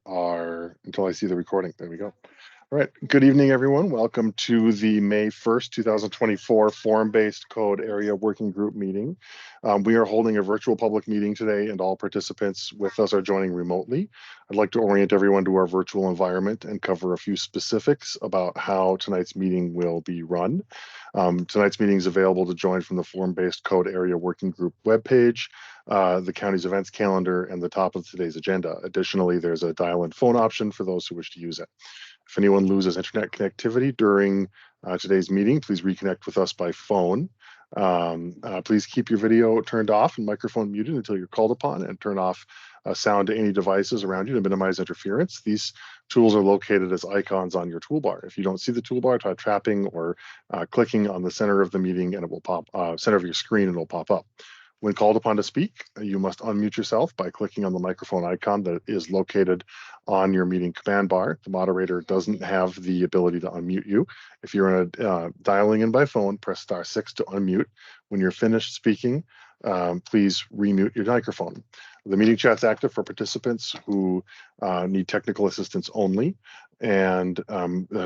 until I see the recording. There we go. All right. Good evening, everyone. Welcome to the May 1st, 2024 Form-Based Code Area Working Group meeting. We are holding a virtual public meeting today, and all participants with us are joining remotely. I'd like to orient everyone to our virtual environment and cover a few specifics about how tonight's meeting will be run. Tonight's meeting is available to join from the Form-Based Code Area Working Group webpage, the county's events calendar, and the top of today's agenda. Additionally, there's a dial-in phone option for those who wish to use it. If anyone loses internet connectivity during today's meeting, please reconnect with us by phone. Please keep your video turned off and microphone muted until you're called upon, and turn off sound to any devices around you to minimize interference. These tools are located as icons on your toolbar. If you don't see the toolbar, try tapping or clicking on the center of the meeting, and it will pop, center of your screen, and it will pop up. When called upon to speak, you must unmute yourself by clicking on the microphone icon that is located on your meeting command bar. The moderator doesn't have the ability to unmute you. If you're dialing in by phone, press *6 to unmute. When you're finished speaking, please remute your microphone. The meeting chat's active for participants who need technical assistance only, and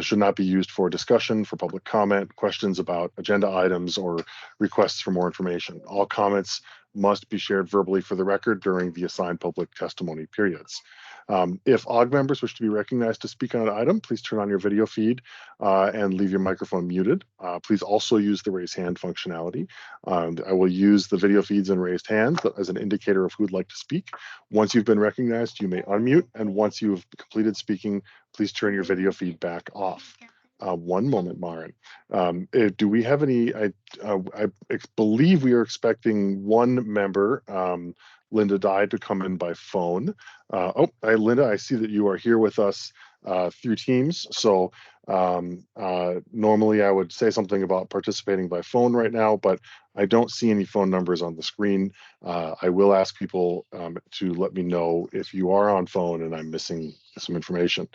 should not be used for discussion, for public comment, questions about agenda items, or requests for more information. All comments must be shared verbally for the record during the assigned public testimony periods. If AWG members wish to be recognized to speak on an item, please turn on your video feed and leave your microphone muted. Please also use the raise hand functionality. I will use the video feeds and raised hands as an indicator of who would like to speak. Once you've been recognized, you may unmute, and once you've completed speaking, please turn your video feed back off. One moment, Maren. Do we have any? I believe we are expecting one member, Linda Dye, to come in by phone. Hi, Linda. I see that you are here with us through Teams. So normally I would say something about participating by phone right now, but I don't see any phone numbers on the screen. I will ask people to let me know if you are on phone and I'm missing some information.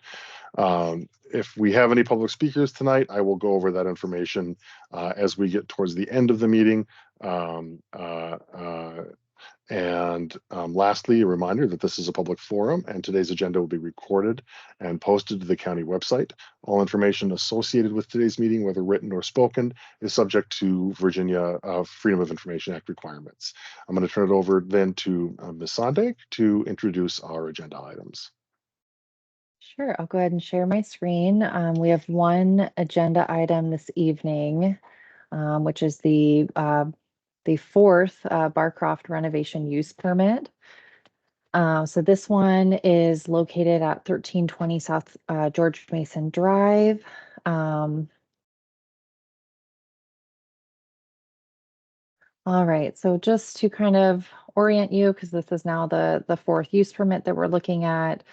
If we have any public speakers tonight, I will go over that information as we get towards the end of the meeting. Lastly, a reminder that this is a public forum, and today's agenda will be recorded and posted to the county website. All information associated with today's meeting, whether written or spoken, is subject to Virginia Freedom of Information Act requirements. I'm going to turn it over then to Ms. Sondag to introduce our agenda items. Sure, I'll go ahead and share my screen. We have one agenda item this evening, which is the fourth Barcroft renovation use permit. So this one is located at 1320 South George Mason Drive. All right, so just to kind of orient you, because this is now the fourth use permit that we're looking at,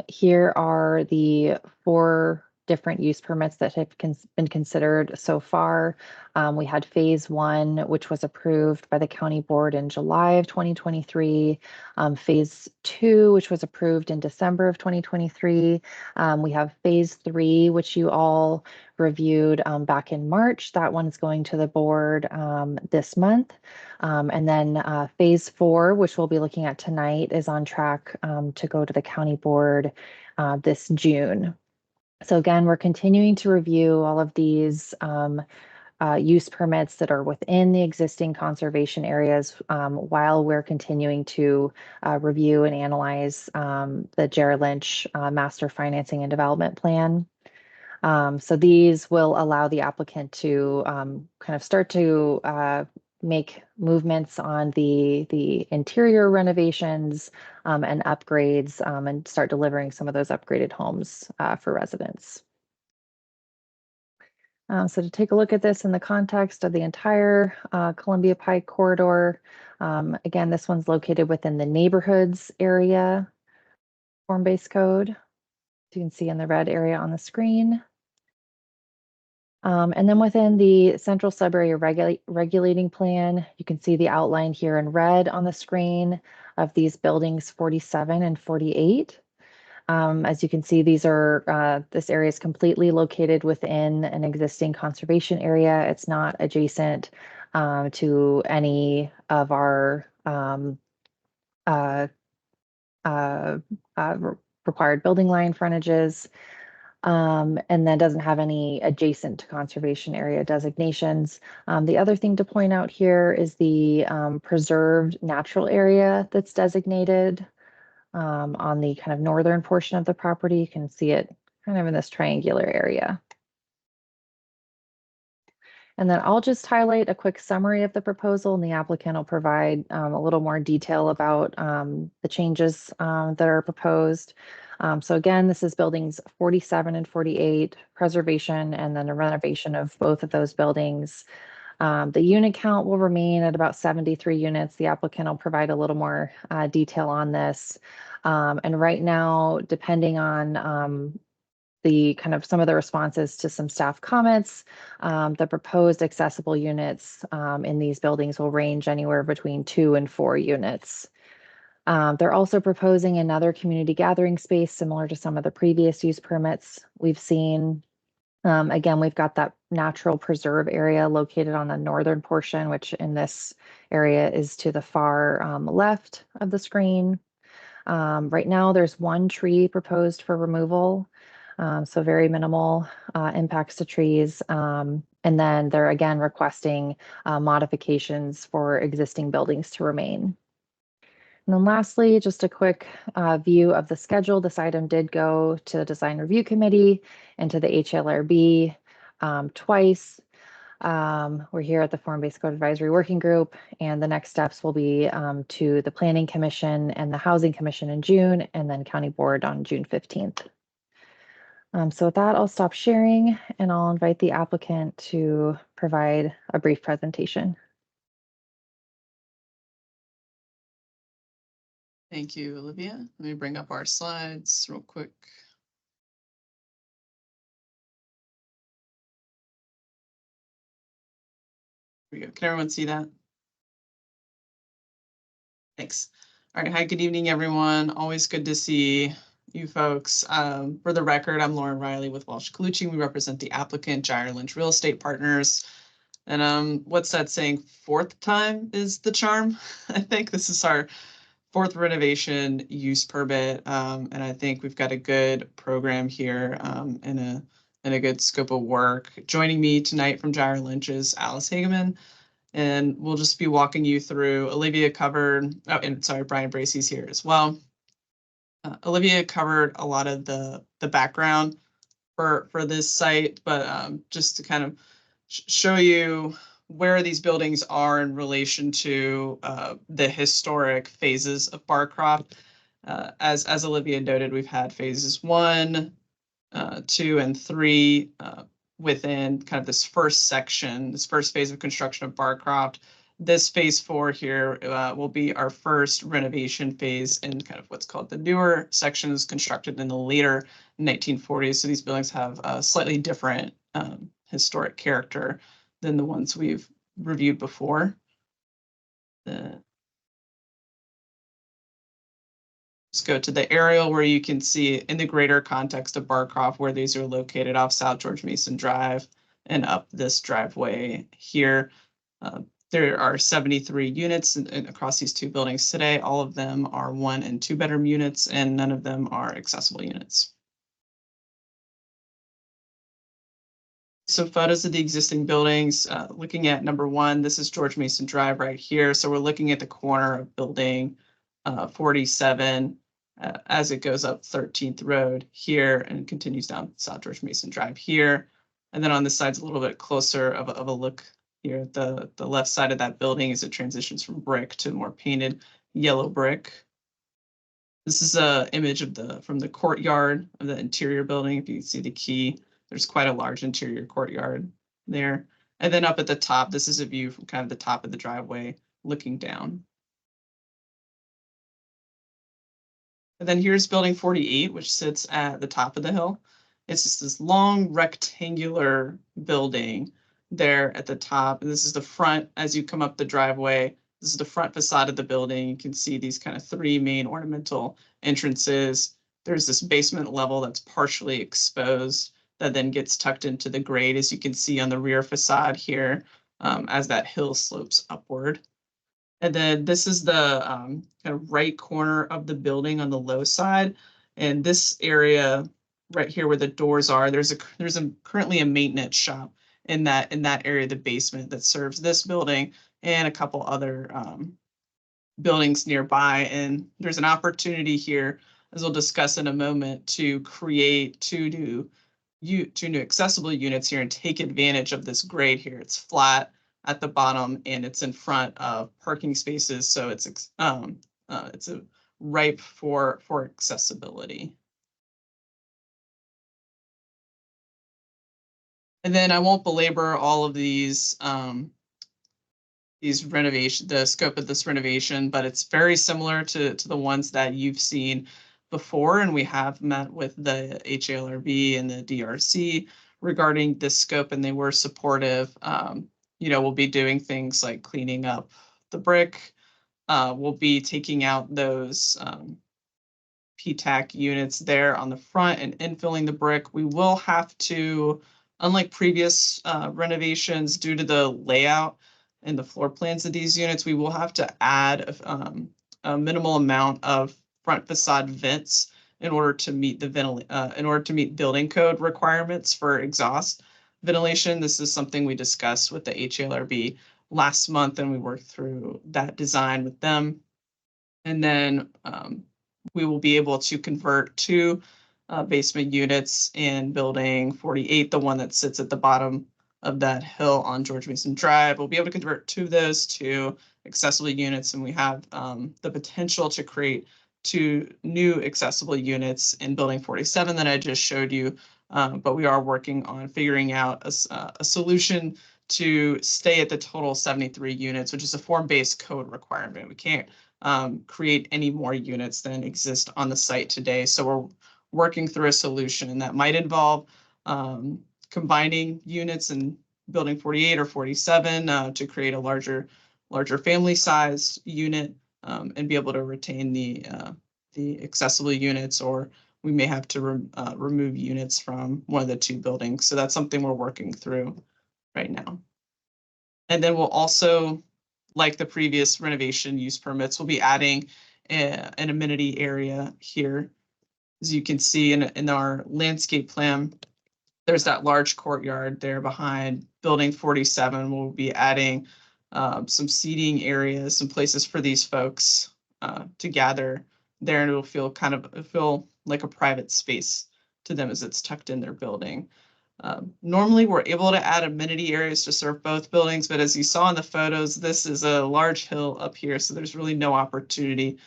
here are the 4 different use permits that have been considered so far. We had phase 1, which was approved by the county board in July of 2023. Phase 2, which was approved in December of 2023. We have phase 3, which you all reviewed back in March. That one's going to the board this month. And then phase 4, which we'll be looking at tonight, is on track to go to the county board this June. So again, we're continuing to review all of these use permits that are within the existing conservation areas while we're continuing to review and analyze the Jared Lynch Master Financing and Development Plan. So these will allow the applicant to kind of start to make movements on the interior renovations and upgrades and start delivering some of those upgraded homes for residents. So to take a look at this in the context of the entire Columbia Pike corridor, again, this one's located within the neighborhoods area form-based code. You can see in the red area on the screen. And then within the central subarea regulating plan, you can see the outline here in red on the screen of these buildings 47 and 48. As you can see, these are this area is completely located within an existing conservation area. It's not adjacent to any of our required building line frontages, and then doesn't have any adjacent to conservation area designations. The other thing to point out here is the preserved natural area that's designated on the kind of northern portion of the property. You can see it kind of in this triangular area. And then I'll just highlight a quick summary of the proposal, and the applicant will provide a little more detail about the changes that are proposed. So again, this is buildings 47 and 48, preservation, and then a renovation of both of those buildings. The unit count will remain at about 73 units. The applicant will provide a little more detail on this. And right now, depending on the kind of some of the responses to some staff comments, the proposed accessible units in these buildings will range anywhere between 2 and 4 units. They're also proposing another community gathering space similar to some of the previous use permits we've seen. Again, we've got that natural preserve area located on the northern portion, which in this area is to the far left of the screen. Right now, there's 1 tree proposed for removal. So very minimal impacts to trees. And then they're again requesting modifications for existing buildings to remain. And then lastly, just a quick view of the schedule. This item did go to the Design Review Committee and to the HLRB twice. We're here at the Form-Based Code Advisory Working Group, and the next steps will be to the Planning Commission and the Housing Commission in June, and then County Board on June 15th. So with that, I'll stop sharing and I'll invite the applicant to provide a brief presentation. Thank you, Olivia. Let me bring up our slides real quick. Here we go. Can everyone see that? Thanks. All right. Hi, good evening, everyone. Always good to see you folks. For the record, I'm Lauren Riley with Walsh Colucci. We represent the applicant, Gyre Lynch Real Estate Partners. And what's that saying? 4th time is the charm. I think this is our 4th renovation use permit. And I think we've got a good program here and a good scope of work. Joining me tonight from Gyre Lynch is Alice Hageman. And we'll just be walking you through. Olivia covered, oh, and sorry, Brian Bracey's here as well. Olivia covered a lot of the background for this site, but just to kind of show you where these buildings are in relation to the historic phases of Barcroft. As Olivia noted, we've had phases 1, 2, and 3 within kind of this first section, this first phase of construction of Barcroft. This phase 4 here will be our first renovation phase in kind of what's called the newer sections constructed in the later 1940s. So these buildings have a slightly different historic character than the ones we've reviewed before. Let's go to the aerial where you can see in the greater context of Barcroft where these are located off South George Mason Drive and up this driveway here. There are 73 units across these 2 buildings today. All of them are 1- and 2-bedroom units, and none of them are accessible units. So photos of the existing buildings, looking at number 1, this is George Mason Drive right here. So we're looking at the corner of building 47 as it goes up 13th Road here and continues down South George Mason Drive here. And then on this side's a little bit closer of a look here at the left side of that building as it transitions from brick to more painted yellow brick. This is an image of from the courtyard of the interior building. If you can see the key, there's quite a large interior courtyard there. And then up at the top, this is a view from kind of the top of the driveway looking down. And then here's building 48, which sits at the top of the hill. It's just this long rectangular building there at the top. And this is the front as you come up the driveway. This is the front facade of the building. You can see these kind of 3 main ornamental entrances. There's this basement level that's partially exposed that then gets tucked into the grade, as you can see on the rear facade here, as that hill slopes upward. And then this is the kind of right corner of the building on the low side. And this area right here where the doors are, there's currently a maintenance shop in that area of the basement that serves this building and a couple other buildings nearby. And there's an opportunity here, as we'll discuss in a moment, to create two new accessible units here and take advantage of this grade here. It's flat at the bottom and it's in front of parking spaces, so it's ripe for accessibility. And then I won't belabor all of these the scope of this renovation, but it's very similar to the ones that you've seen before, and we have met with the HALRB and the DRC regarding this scope, and they were supportive. We'll be doing things like cleaning up the brick. We'll be taking out those PTAC units there on the front and infilling the brick. We will have to, unlike previous renovations, due to the layout and the floor plans of these units, we will have to add a minimal amount of front facade vents in order to meet building code requirements for exhaust ventilation. This is something we discussed with the HALRB last month, and we worked through that design with them. And then we will be able to convert two basement units in building 48, the one that sits at the bottom of that hill on George Mason Drive. We'll be able to convert two of those to accessible units, and we have the potential to create two new accessible units in building 47 that I just showed you, but we are working on figuring out a solution to stay at the total 73 units, which is a form-based code requirement. We can't create any more units than exist on the site today. So we're working through a solution that might involve combining units in building 48 or 47 to create a larger family-sized unit and be able to retain the accessible units, or we may have to remove units from one of the two buildings. So that's something we're working through right now. And then we'll also, like the previous renovation use permits, we'll be adding an amenity area here. As you can see in our landscape plan, there's that large courtyard there behind building 47. We'll be adding some seating areas, some places for these folks to gather there, and it'll feel like a private space to them as it's tucked in their building. Normally, we're able to add amenity areas to serve both buildings, but as you saw in the photos, this is a large hill up here, so there's really no opportunity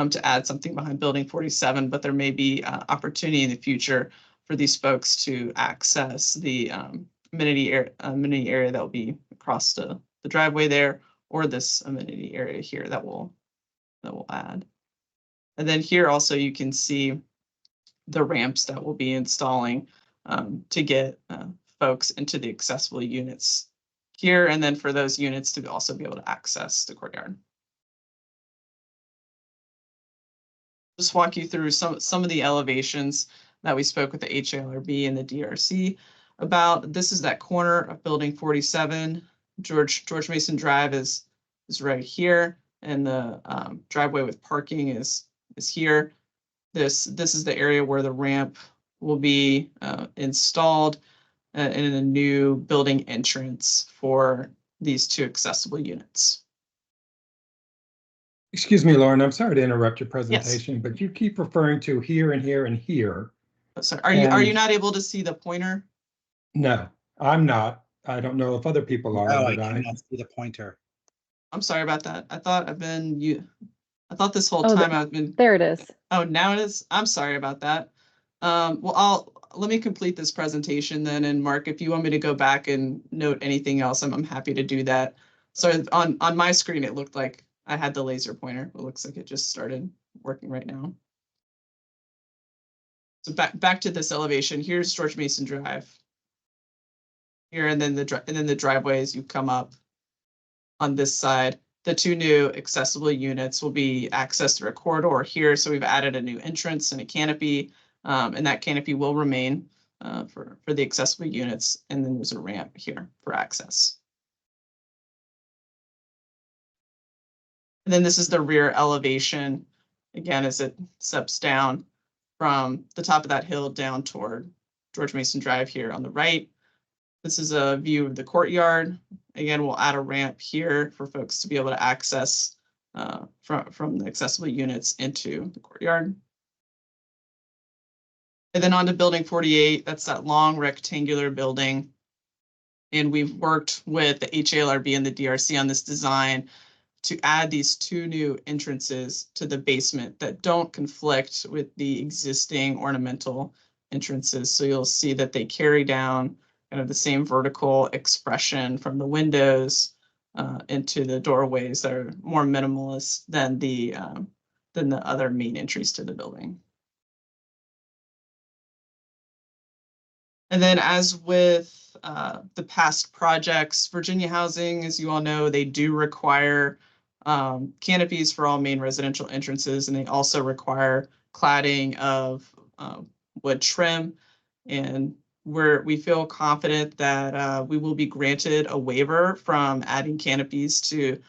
to add something behind building 47, but there may be opportunity in the future for these folks to access the amenity area that will be across the driveway there, or this amenity area here that we'll add. And then here also you can see the ramps that we'll be installing to get folks into the accessible units here, and then for those units to also be able to access the courtyard. Just walk you through some of the elevations that we spoke with the HALRB and the DRC about. This is that corner of building 47. George Mason Drive is right here, and the driveway with parking is here. This is the area where the ramp will be installed in a new building entrance for these two accessible units. Excuse me, Lauren, I'm sorry to interrupt your presentation, but you keep referring to here and here and here. Oh, sorry. Are you not able to see the pointer? No, I'm not. I don't know if other people are. No, I cannot see the pointer. I'm sorry about that. I thought this whole time I've been. There it is. Oh, now it is. I'm sorry about that. Well, let me complete this presentation then, and Mark, if you want me to go back and note anything else, I'm happy to do that. So on my screen, it looked like I had the laser pointer. It looks like it just started working right now. So back to this elevation. Here's George Mason Drive. Here, and then the driveway as you come up on this side. The two new accessible units will be accessed through a corridor here. So we've added a new entrance and a canopy, and that canopy will remain for the accessible units. And then there's a ramp here for access. And then this is the rear elevation, again, as it steps down. from the top of that hill down toward George Mason Drive here on the right. This is a view of the courtyard. Again, we'll add a ramp here for folks to be able to access from the accessible units into the courtyard. And then on to building 48, that's that long rectangular building. And we've worked with the HALRB and the DRC on this design to add these 2 new entrances to the basement that don't conflict with the existing ornamental entrances. So you'll see that they carry down kind of the same vertical expression from the windows into the doorways that are more minimalist than the other main entries to the building. And then, as with the past projects, Virginia Housing, as you all know, they do require canopies for all main residential entrances, and they also require cladding of wood trim. And we feel confident that we will be granted a waiver from adding canopies to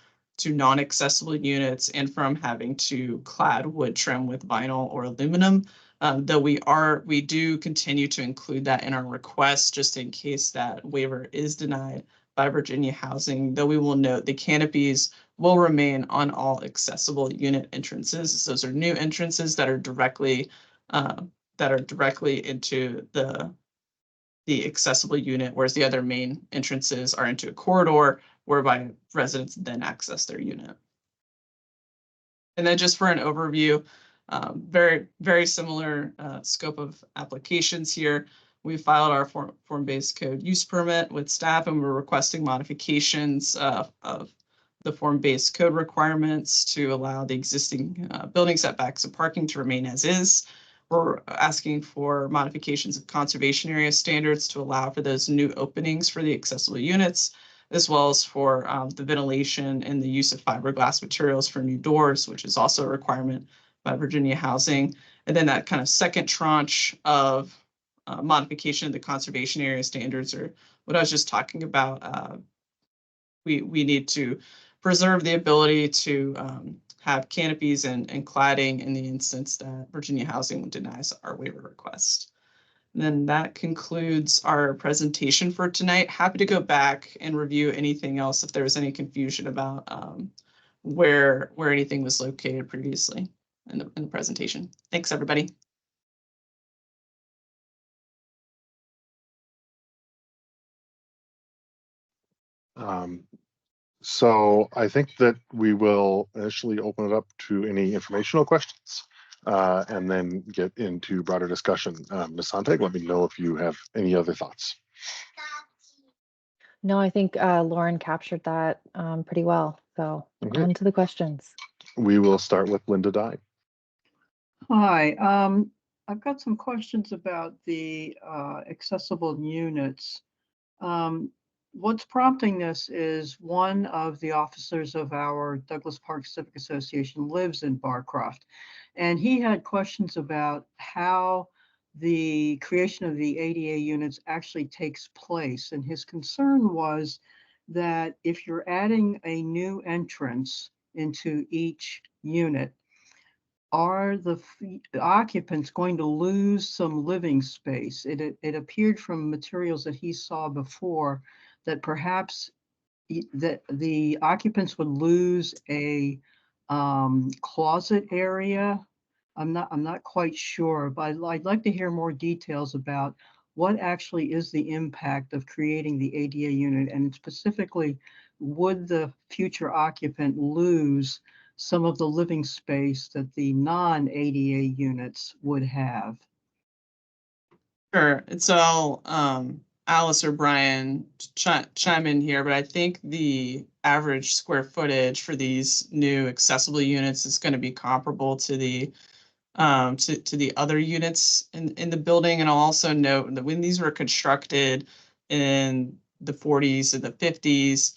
non-accessible units and from having to clad wood trim with vinyl or aluminum. Though we do continue to include that in our request, just in case that waiver is denied by Virginia Housing, though we will note the canopies will remain on all accessible unit entrances. Those are new entrances that are directly into the accessible unit, whereas the other main entrances are into a corridor whereby residents then access their unit. And then just for an overview, very similar scope of applications here. We filed our form-based code use permit with staff, and we're requesting modifications of the form-based code requirements to allow the existing building setbacks and parking to remain as is. We're asking for modifications of conservation area standards to allow for those new openings for the accessible units, as well as for the ventilation and the use of fiberglass materials for new doors, which is also a requirement by Virginia Housing. And then that kind of second tranche of modification of the conservation area standards, or what I was just talking about, we need to preserve the ability to have canopies and cladding in the instance that Virginia Housing denies our waiver request. And then that concludes our presentation for tonight. Happy to go back and review anything else if there was any confusion about where anything was located previously in the presentation. Thanks, everybody. So I think that we will initially open it up to any informational questions and then get into broader discussion. Ms. Sontag, let me know if you have any other thoughts. No, I think Lauren captured that pretty well. So on to the questions. We will start with Linda Dye. Hi, I've got some questions about the accessible units. What's prompting this is one of the officers of our Douglas Park Civic Association lives in Barcroft, and he had questions about how the creation of the ADA units actually takes place. And his concern was that if you're adding a new entrance into each unit, are the occupants going to lose some living space? It appeared from materials that he saw before that perhaps that the occupants would lose a closet area. I'm not quite sure, but I'd like to hear more details about what actually is the impact of creating the ADA unit, and specifically, would the future occupant lose some of the living space that the non-ADA units would have? Sure. And so Alice or Brian chime in here, but I think the average square footage for these new accessible units is going to be comparable to the other units in the building. And I'll also note that when these were constructed in the 40s and the 50s,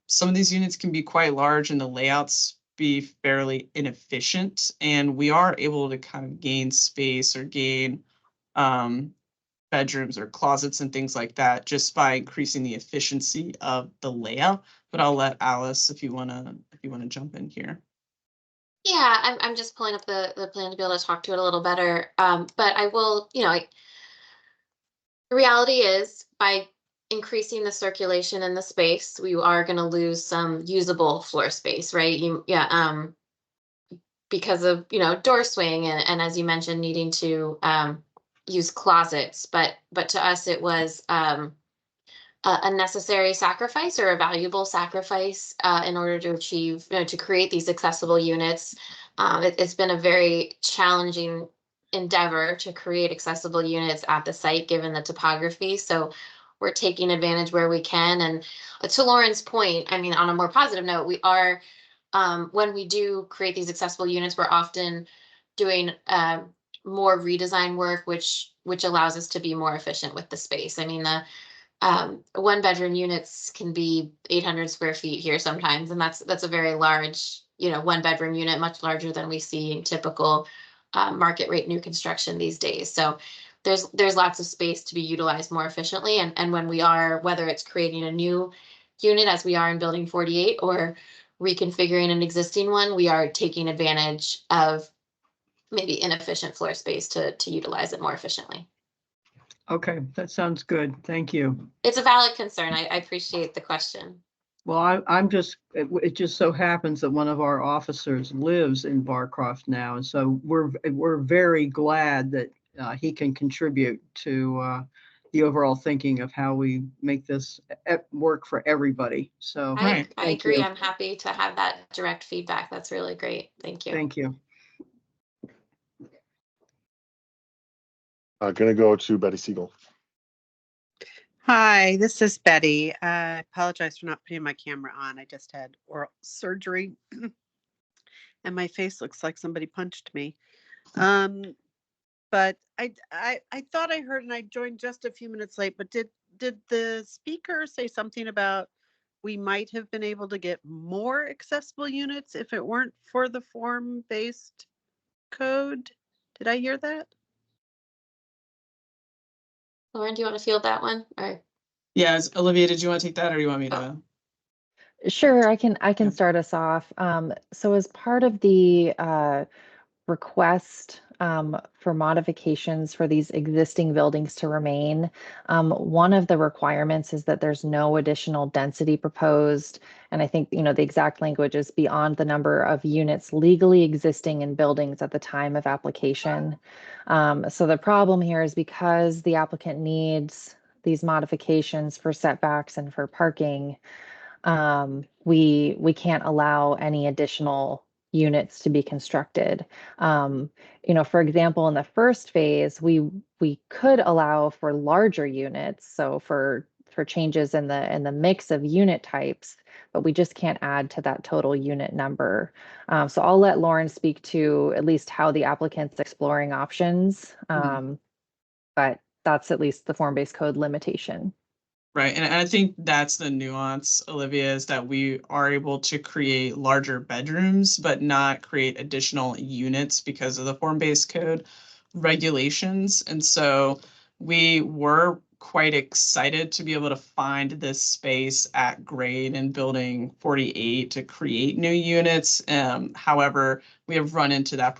some of these units can be quite large and the layouts be fairly inefficient. And we are able to kind of gain space or gain bedrooms or closets and things like that just by increasing the efficiency of the layout. But I'll let Alice, if you wanna jump in here. Yeah, I'm just pulling up the plan to be able to talk to it a little better. But I will, the reality is by increasing the circulation in the space, we are going to lose some usable floor space, right? Because of, door swing and as you mentioned, needing to use closets. But to us, it was a necessary sacrifice or a valuable sacrifice in order to achieve, to create these accessible units. It's been a very challenging endeavor to create accessible units at the site given the topography. So we're taking advantage where we can. And to Lauren's point, I mean, on a more positive note, we are, when we do create these accessible units, we're often doing more redesign work, which allows us to be more efficient with the space. I mean, the one bedroom units can be 800 square feet here sometimes, and that's a very large, one bedroom unit, much larger than we see in typical market rate new construction these days. So there's lots of space to be utilized more efficiently, and when we are, whether it's creating a new unit as we are in building 48 or reconfiguring an existing one, we are taking advantage of maybe inefficient floor space to utilize it more efficiently. Okay, that sounds good. Thank you. It's a valid concern. I appreciate the question. Well, it just so happens that one of our officers lives in Barcroft now. And so we're very glad that he can contribute to the overall thinking of how we make this work for everybody. So I thank agree. you. I'm happy to have that direct feedback. That's really great. Thank you. Thank you. Going to go to Betty Siegel. Hi, this is Betty. I apologize for not putting my camera on. I just had oral surgery and my face looks like somebody punched me. But I thought I heard, and I joined just a few minutes late, but did the speaker say something about we might have been able to get more accessible units if it weren't for the form-based code? Did I hear that? Lauren, do you want to field that one? Or Yeah, Olivia, did you want to take that or do you want me to? Sure, I can Yeah. start us off. So as part of the request for modifications for these existing buildings to remain, one of the requirements is that there's no additional density proposed. And I think, the exact language is beyond the number of units legally existing in buildings at the time of application. So the problem here is because the applicant needs these modifications for setbacks and for parking, we can't allow any additional units to be constructed. For example, in the first phase, we could allow for larger units, so for changes in the mix of unit types, but we just can't add to that total unit number. So I'll let Lauren speak to at least how the applicant's exploring options, but that's at least the form-based code limitation. Right. And I think that's the nuance, Olivia, is that we are able to create larger bedrooms, but not create additional units because of the form-based code regulations. And so we were quite excited to be able to find this space at grade in building 48 to create new units. However, we have run into that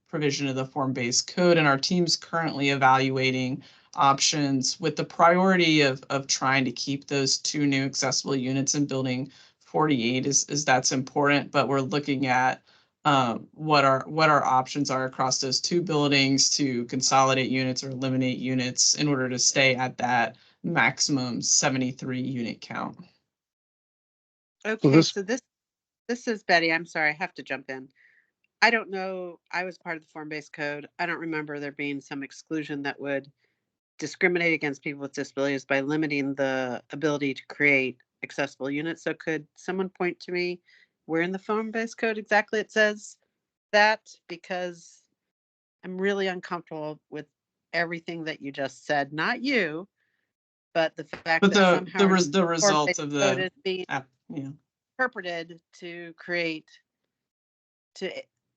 provision of the form-based code, and our team's currently evaluating options with the priority of trying to keep those two new accessible units in building 48 is that's important, but we're looking at what our options are across those two buildings to consolidate units or eliminate units in order to stay at that maximum 73 unit count. Okay, so this is Betty. I'm sorry, I have to jump in. I don't know. I was part of the form-based code. I don't remember there being some exclusion that would discriminate against people with disabilities by limiting the ability to create accessible units. So could someone point to me where in the form-based code exactly it says that? Because I'm really uncomfortable with everything that you just said. Not you, but the fact But that somehow the result of code the is being yeah. interpreted to create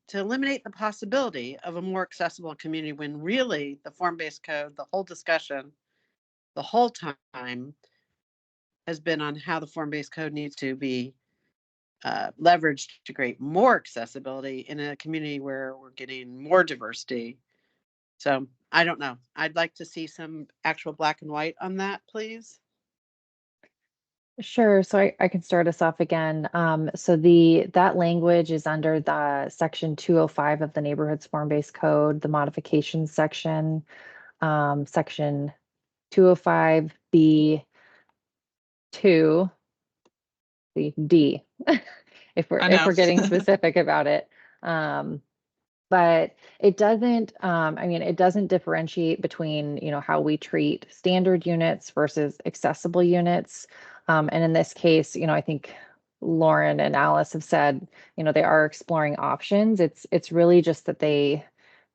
to eliminate the possibility of a more accessible community when really the form-based code, the whole discussion, the whole time has been on how the form-based code needs to be leverage to create more accessibility in a community where we're getting more diversity. So I don't know. I'd like to see some actual black and white on that, please. Sure. So I can start us off again. So that language is under the section 205 of the Neighborhoods Form-Based Code, the modifications section, section 205B2, the D, if we're getting specific about it. But it doesn't, I mean, it doesn't differentiate between, how we treat standard units versus accessible units. And in this case, I think Lauren and Alice have said, they are exploring options. It's really just that they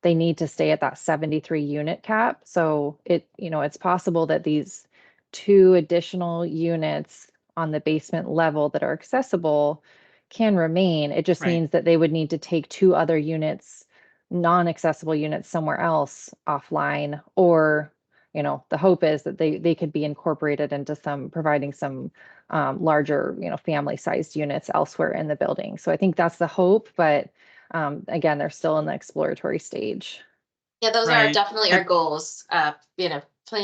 need to stay at that 73 unit cap. So it's possible that these 2 additional units on the basement level that are accessible can remain. It just means that they would need to take 2 other units, non-accessible units, somewhere else offline, or the hope is that they could be incorporated into providing some larger family-sized units elsewhere in the building. So I think that's the hope, but again, they're still in the exploratory stage. Yeah, those are definitely our goals. Plan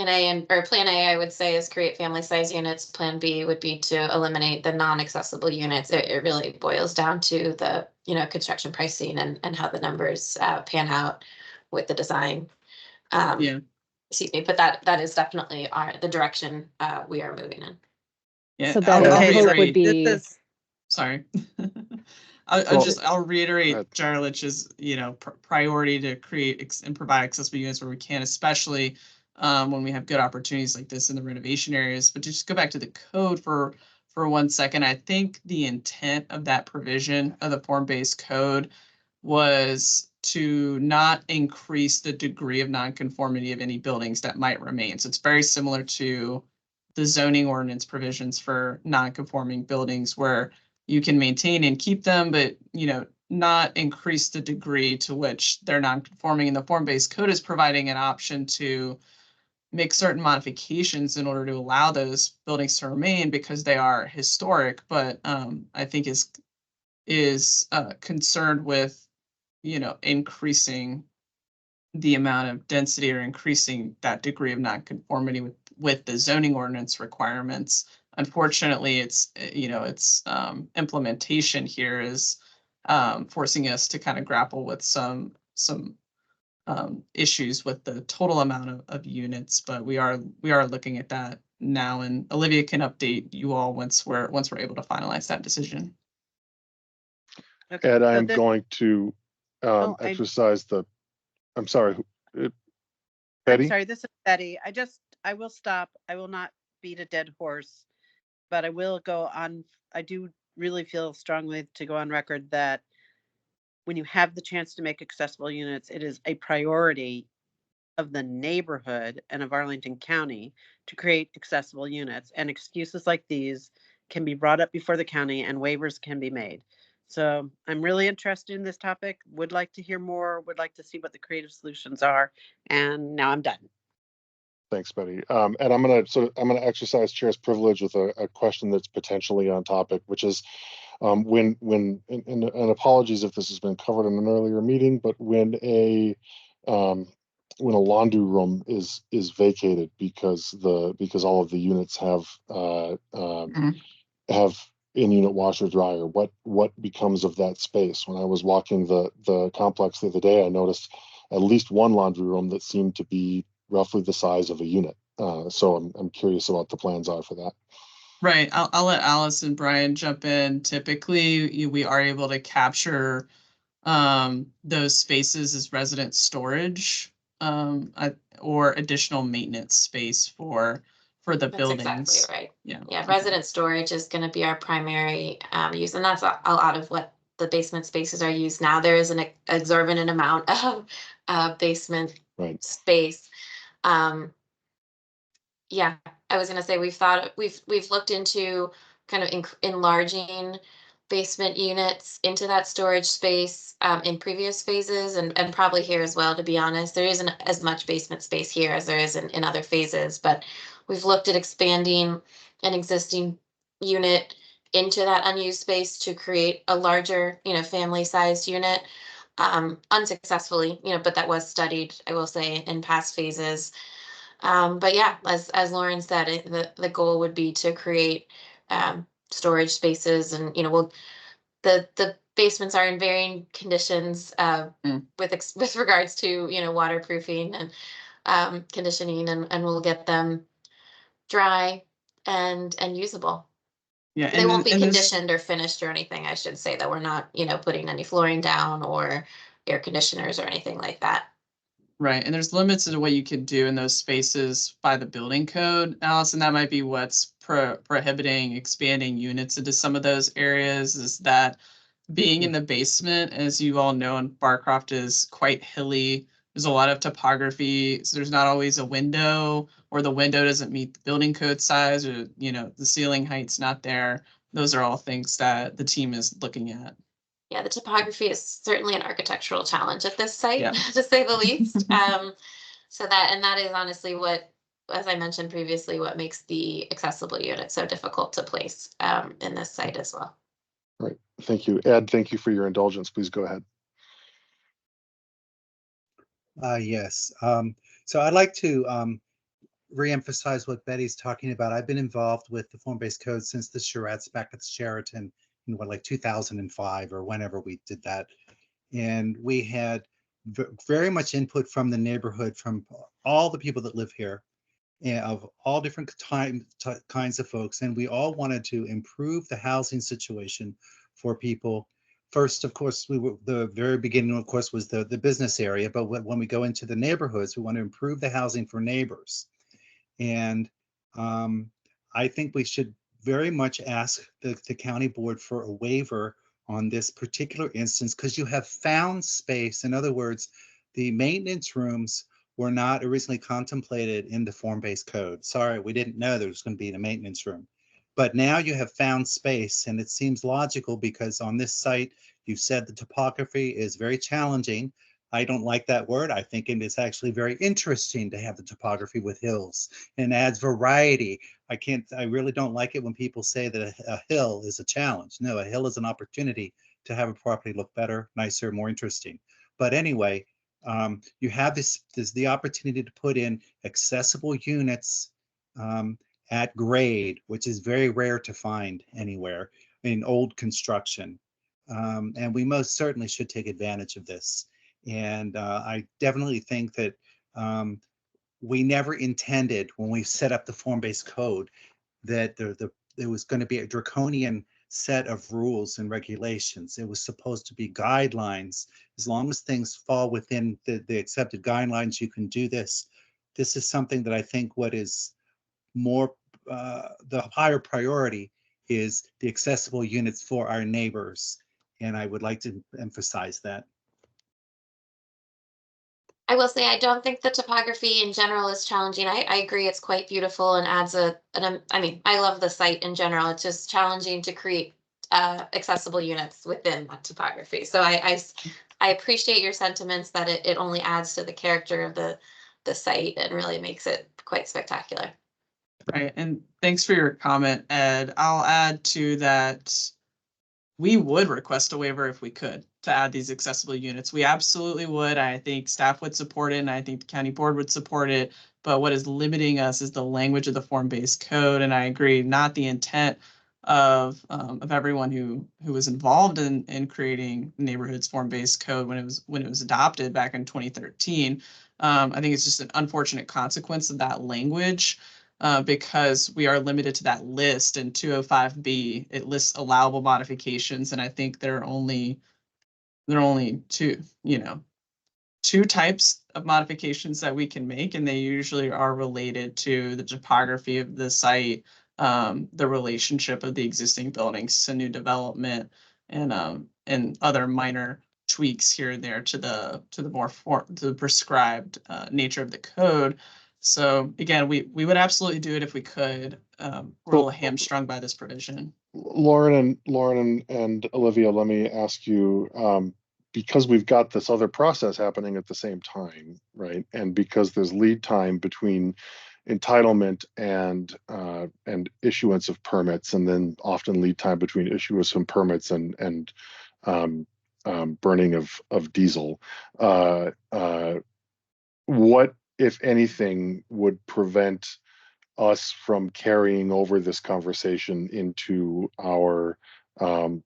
A Plan A, I would say, is create family size units. Plan B would be to eliminate the non-accessible units. It really boils down to the construction pricing and how the numbers pan out with the design. Excuse me, but that is definitely the direction we are moving in. Yeah. So Betty, I'll the hope reiterate. would be. Sorry. I'll reiterate Jarlich's, priority to create and provide accessible units where we can, especially when we have good opportunities like this in the renovation areas. But to just go back to the code for 1 second, I think the intent of that provision of the form-based code was to not increase the degree of nonconformity of any buildings that might remain. So it's very similar to the zoning ordinance provisions for nonconforming buildings, where you can maintain and keep them, but not increase the degree to which they're nonconforming. And the form-based code is providing an option to make certain modifications in order to allow those buildings to remain because they are historic, but I think is concerned with increasing the amount of density or increasing that degree of nonconformity with the zoning ordinance requirements. Unfortunately, it's implementation here is forcing us to kind of grapple with some issues with the total amount of units, but we are looking at that now, and Olivia can update you all once we're able to finalize that decision. Okay. Ed, I'm going to exercise I'm sorry, Betty? I'm sorry, this is Betty. I will stop. I will not beat a dead horse, but I will go on. I do really feel strongly to go on record that when you have the chance to make accessible units, it is a priority of the neighborhood and of Arlington County to create accessible units. And excuses like these can be brought up before the county and waivers can be made. So I'm really interested in this topic, would like to hear more, would like to see what the creative solutions are. And now I'm done. Thanks, Betty. And I'm gonna exercise chair's privilege with a question that's potentially on topic, which is and apologies if this has been covered in an earlier meeting, but when a laundry room is vacated because all of the units have in-unit washer dryer, what becomes of that space? When I was walking the complex the other day, I noticed at least one laundry room that seemed to be roughly the size of a unit. So I'm curious about the plans are for that. Right. I'll let Alice and Brian jump in. Typically, we are able to capture those spaces as resident storage or additional maintenance space for the buildings. That's exactly right. Yeah. Resident storage is going to be our primary use, and that's a lot of what the basement spaces are used now. There is an exorbitant amount of basement space. Yeah, I was going to say we've looked into kind of enlarging basement units into that storage space in previous phases, and probably here as well. To be honest, there isn't as much basement space here as there is in other phases, but we've looked at expanding an existing unit into that unused space to create a larger, family-sized unit, unsuccessfully, but that was studied, I will say, in past phases. But yeah, as Lauren said, the goal would be to create storage spaces, and the basements are in varying conditions with regards to waterproofing and conditioning, and we'll get them dry and usable. Yeah, They won't be and conditioned or finished or anything. I should say that we're not putting any flooring down or air conditioners or anything like that. right, and there's limits to what you can do in those spaces by the building code, Allison. That might be what's prohibiting expanding units into some of those areas, is that being in the basement, as you all know, in Barcroft is quite hilly. There's a lot of topography, so there's not always a window, or the window doesn't meet the building code size, or the ceiling height's not there. Those are all things that the team is looking at. Yeah, the topography is certainly an architectural challenge at this site, Yeah. to say the least. So that is honestly what, as I mentioned previously, what makes the accessible unit so difficult to place in this site as well. Right. Thank you. Ed, thank you for your indulgence. Please go ahead. Yes. So I'd like to reemphasize what Betty's talking about. I've been involved with the form-based code since the charrettes back at the Sheraton in like 2005 or whenever we did that. And we had very much input from the neighborhood, from all the people that live here, and of all different kinds of folks. And we all wanted to improve the housing situation for people. First, of course, the very beginning, of course, was the business area. But when we go into the neighborhoods, we want to improve the housing for neighbors. And I think we should very much ask the county board for a waiver on this particular instance, because you have found space. In other words, the maintenance rooms were not originally contemplated in the form-based code. Sorry, we didn't know there was going to be a maintenance room. But now you have found space, and it seems logical because on this site, you said the topography is very challenging. I don't like that word. I think it is actually very interesting to have the topography with hills and adds variety. I really don't like it when people say that a hill is a challenge. No, a hill is an opportunity to have a property look better, nicer, more interesting. But anyway, you have the opportunity to put in accessible units at grade, which is very rare to find anywhere in old construction. And we most certainly should take advantage of this. And I definitely think that we never intended, when we set up the form-based code, that there was going to be a draconian set of rules and regulations. It was supposed to be guidelines. As long as things fall within the accepted guidelines, you can do this. This is something that I think what is more, the higher priority is the accessible units for our neighbors. And I would like to emphasize that. I will say I don't think the topography in general is challenging. I agree it's quite beautiful and adds I mean, I love the site in general. It's just challenging to create accessible units within that topography. So I appreciate your sentiments that it only adds to the character of the site and really makes it quite spectacular. Right, and thanks for your comment, Ed. I'll add to that. We would request a waiver if we could to add these accessible units. We absolutely would. I think staff would support it, and I think the county board would support it. But what is limiting us is the language of the form-based code, and I agree, not the intent of everyone who was involved in creating neighborhoods form-based code when it was adopted back in 2013. I think it's just an unfortunate consequence of that language. Because we are limited to that list in 205B. It lists allowable modifications, and I think there are only two types of modifications that we can make, and they usually are related to the topography of the site, the relationship of the existing buildings to new development, and other minor tweaks here and there to the prescribed nature of the code. So again, we would absolutely do it if we could. We're a little hamstrung by this provision. Lauren and Olivia, let me ask you, because we've got this other process happening at the same time, right? And because there's lead time between entitlement and issuance of permits, and then often lead time between issuance of permits and burning of diesel. What, if anything, would prevent us from carrying over this conversation into our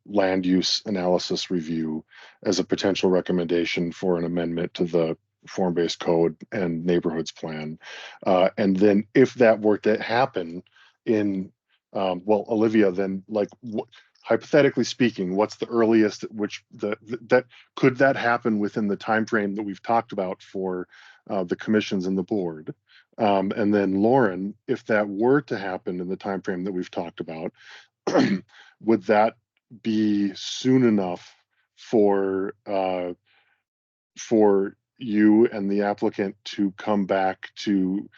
land use analysis review as a potential recommendation for an amendment to the form-based code and neighborhoods plan? And then if that were to happen in, well, Olivia, then like hypothetically speaking, what's the earliest at which that could that happen within the time frame that we've talked about for the commissions and the board? And then Lauren, if that were to happen in the time frame that we've talked about, would that be soon enough for you and the applicant to come back to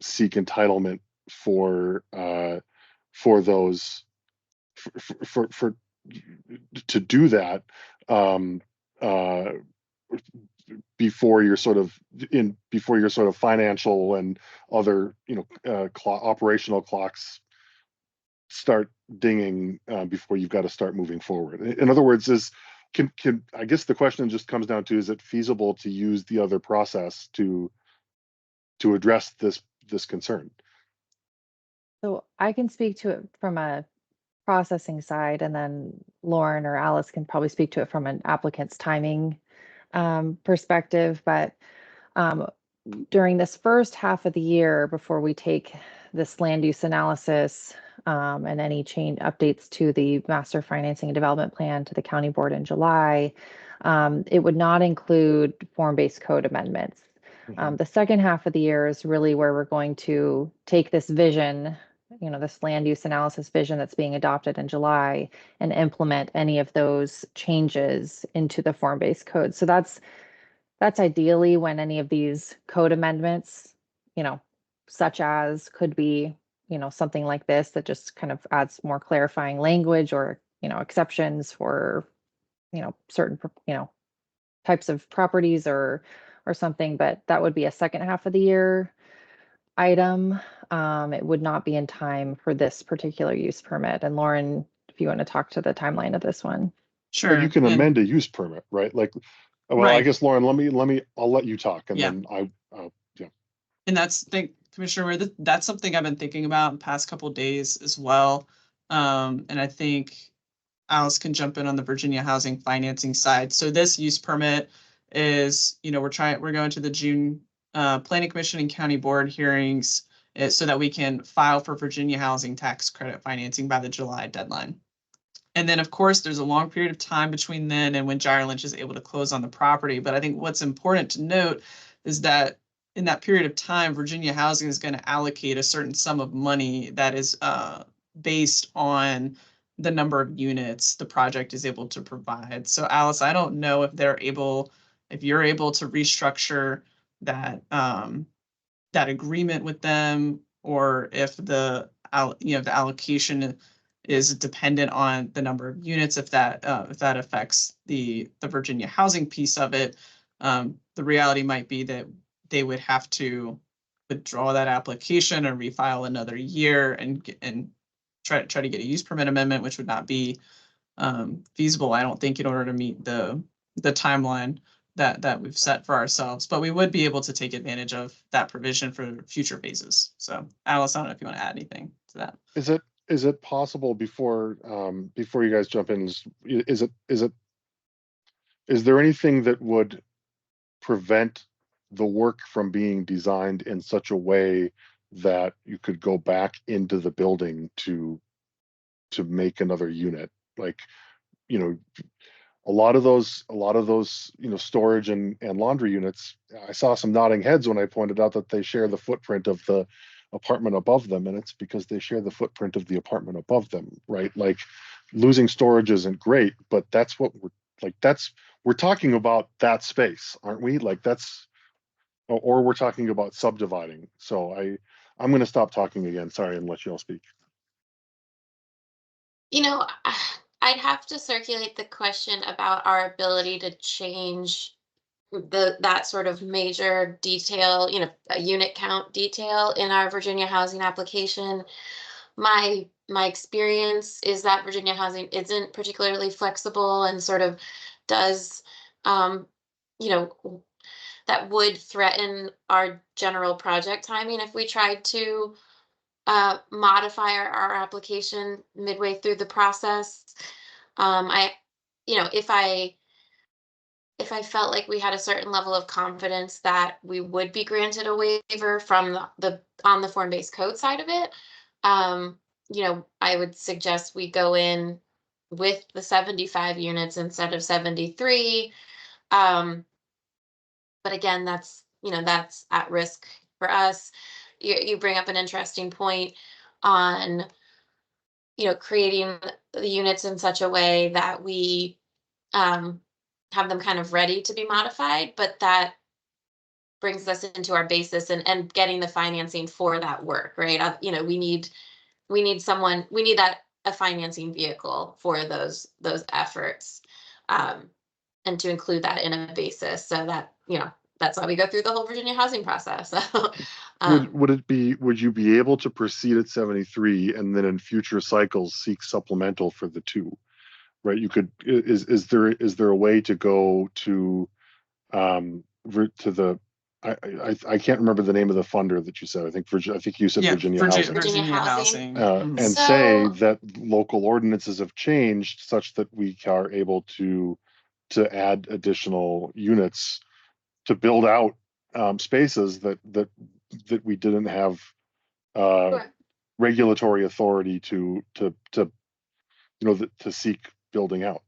seek entitlement for those for to do that before your sort of financial and other operational clocks start dinging before you've got to start moving forward? In other words, can I guess the question just comes down to, is it feasible to use the other process to address this concern? So I can speak to it from a processing side, and then Lauren or Alice can probably speak to it from an applicant's timing perspective. But during this first half of the year, before we take this land use analysis and any change updates to the master financing and development plan to the county board in July, it would not include form-based code amendments. The second half of the year is really where we're going to take this vision, this land use analysis vision that's being adopted in July, and implement any of those changes into the form-based code. So that's ideally when any of these code amendments, such as could be, something like this that just kind of adds more clarifying language, or, exceptions for, certain, types of properties or something, but that would be a second half of the year item. It would not be in time for this particular use permit. And Lauren, if you want to talk to the timeline of this one. Sure. But you can amend a use permit, right? Like, well, right. I guess Lauren, I'll let you talk, and then yeah. And Commissioner, that's something I've been thinking about in the past couple of days as well. And I think Alice can jump in on the Virginia housing financing side. So this use permit is, we're going to the June Planning Commission and County Board hearings so that we can file for Virginia housing tax credit financing by the July deadline. And then, of course, there's a long period of time between then and when Gyre Lynch is able to close on the property. But I think what's important to note is that in that period of time, Virginia Housing is going to allocate a certain sum of money that is based on the number of units the project is able to provide. So Alice, I don't know if you're able to restructure that that agreement with them, or if the allocation is dependent on the number of units. If that affects the Virginia housing piece of it, the reality might be that they would have to withdraw that application and refile another year and try to get a use permit amendment, which would not be feasible, I don't think, in order to meet the timeline that we've set for ourselves. But we would be able to take advantage of that provision for future phases. So Alice, I don't know if you want to add anything to that. Is it possible, before you guys jump in, is there anything that would prevent the work from being designed in such a way that you could go back into the building to make another unit? Like, a lot of those storage and laundry units, I saw some nodding heads when I pointed out that they share the footprint of the apartment above them, and it's because they share the footprint of the apartment above them, right? Like, losing storage isn't great, but that's what we're talking about, that space, aren't we? Like, or we're talking about subdividing. So I'm going to stop talking again, sorry, and let you all speak. I'd have to circulate the question about our ability to change that sort of major detail, a unit count detail in our Virginia housing application. My experience is that Virginia housing isn't particularly flexible and sort of does, you know, that would threaten our general project timing if we tried to modify our application midway through the process. I, if I felt like we had a certain level of confidence that we would be granted a waiver from the on the form-based code side of it, I would suggest we go in with the 75 units instead of 73. But again, that's at risk for us. You bring up an interesting point on, creating the units in such a way that we have them kind of ready to be modified, but that brings us into our basis and getting the financing for that work, right? We need that a financing vehicle for those efforts, and to include that in a basis so that that's why we go through the whole Virginia housing process. So, would you be able to proceed at 73 and then in future cycles seek supplemental for the 2? Right, you could, is there a way to go to the, I can't remember the name of the funder that you said. I think you said Virginia Housing. Virginia Housing. And say that local ordinances have changed such that we are able to add additional units to build out spaces that we didn't have Sure. regulatory authority to seek building out.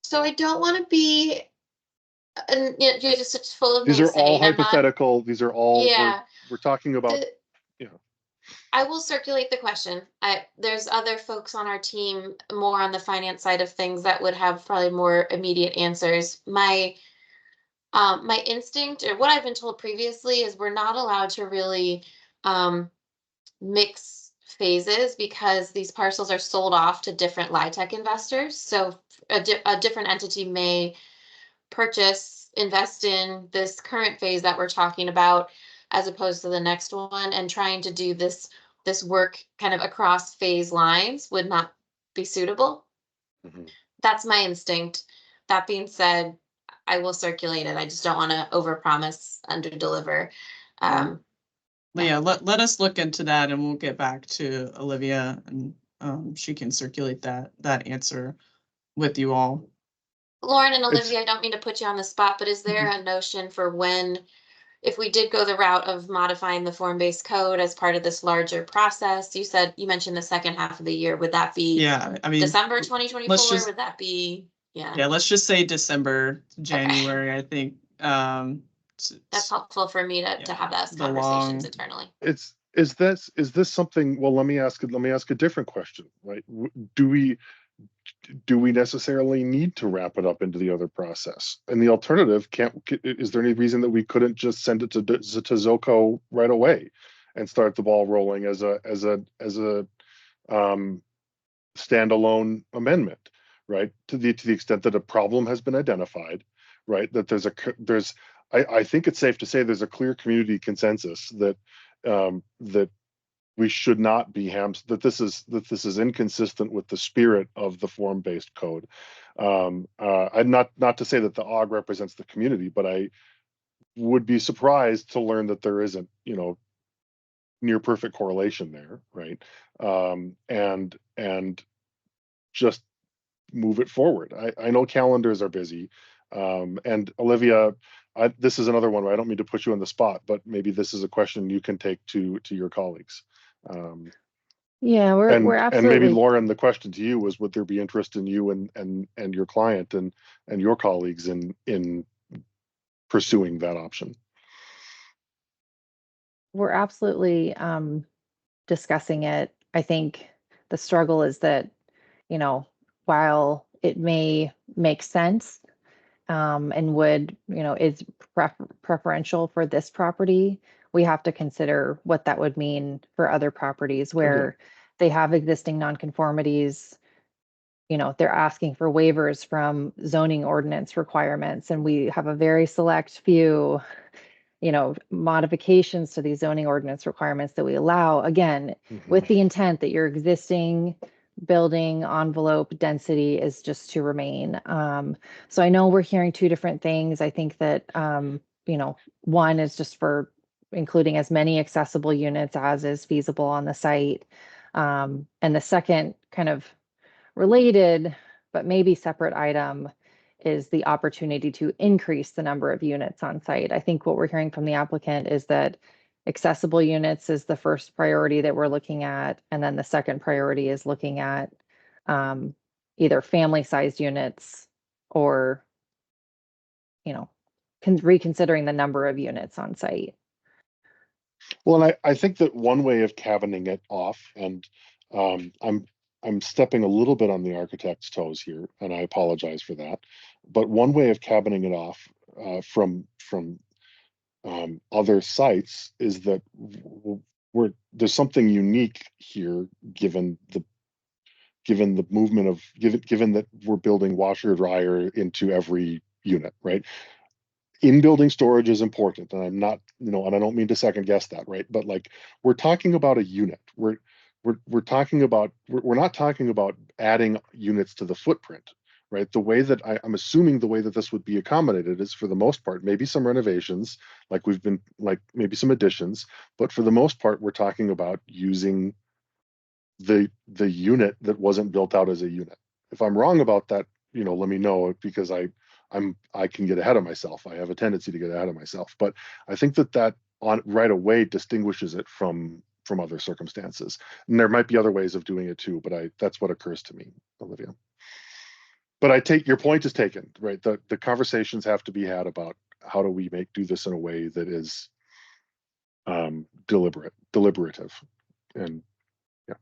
So I don't want to be, and you're just full of These are all naysaying. I'm not- hypothetical. These are all, Yeah. we're talking about, I will circulate the question. There's other folks on our team more on the finance side of things that would have probably more immediate answers. My instinct, or what I've been told previously, is we're not allowed to really mix phases because these parcels are sold off to different LIHTC investors. So a different entity may invest in this current phase that we're talking about, as opposed to the next one, and trying to do this work kind of across phase lines would not be suitable. Mm-hmm. That's my instinct. That being said, I will circulate it. I just don't want to overpromise, underdeliver. Yeah, let us look into that, and we'll get back to Olivia, and she can circulate that answer with you all. Lauren and Olivia, I don't mean to put you on the spot, but is there a notion for when, if we did go the route of modifying the form-based code as part of this larger process? You mentioned the second half of the year. Would that be December 2024? Would that be let's just say December, January. Okay. I think that's helpful for me to have those conversations internally. Is this something? Well, let me ask a different question, right? Do we necessarily need to wrap it up into the other process? And the alternative, is there any reason that we couldn't just send it to ZOCO right away and start the ball rolling as a standalone amendment, right? To the extent that a problem has been identified, right? That I think it's safe to say there's a clear community consensus that we should not be that this is inconsistent with the spirit of the form-based code. I'm not to say that the AWG represents the community, but I would be surprised to learn that there isn't, near perfect correlation there, right? And just move it forward. I know calendars are busy, and Olivia, this is another one where I don't mean to put you on the spot, but maybe this is a question you can take to your colleagues. Yeah, we're absolutely. And maybe Lauren, the question to you was, would there be interest in you and your client and your colleagues in pursuing that option? We're absolutely discussing it. I think the struggle is that, while it may make sense and would, is preferential for this property, we have to consider what that would mean for other properties where they have existing nonconformities they're asking for waivers from zoning ordinance requirements, and we have a very select few, modifications to these zoning ordinance requirements that we allow, again, with the intent that your existing building envelope density is just to remain. So I know we're hearing two different things. I think that, one is just for including as many accessible units as is feasible on the site. And the second kind of related, but maybe separate item is the opportunity to increase the number of units on site. I think what we're hearing from the applicant is that accessible units is the first priority that we're looking at. And then the second priority is looking at either family-sized units or, reconsidering the number of units on site. Well, and I think that one way of cabining it off, and I'm stepping a little bit on the architect's toes here, and I apologize for that. But one way of cabining it off from other sites is that there's something unique here, given the movement of given that we're building washer dryer into every unit, right? In-building storage is important, and I'm not, and I don't mean to second guess that, right? But like, we're talking about a unit. We're not talking about adding units to the footprint, right? The way that I'm assuming the way that this would be accommodated is, for the most part, maybe some renovations, maybe some additions, but for the most part, we're talking about using the unit that wasn't built out as a unit. If I'm wrong about that, let me know, because I can get ahead of myself. I have a tendency to get ahead of myself, but I think that on right away distinguishes it from other circumstances. And there might be other ways of doing it too, but that's what occurs to me, Olivia. But I take your point is taken, right? The conversations have to be had about how do we do this in a way that is deliberative, and yeah.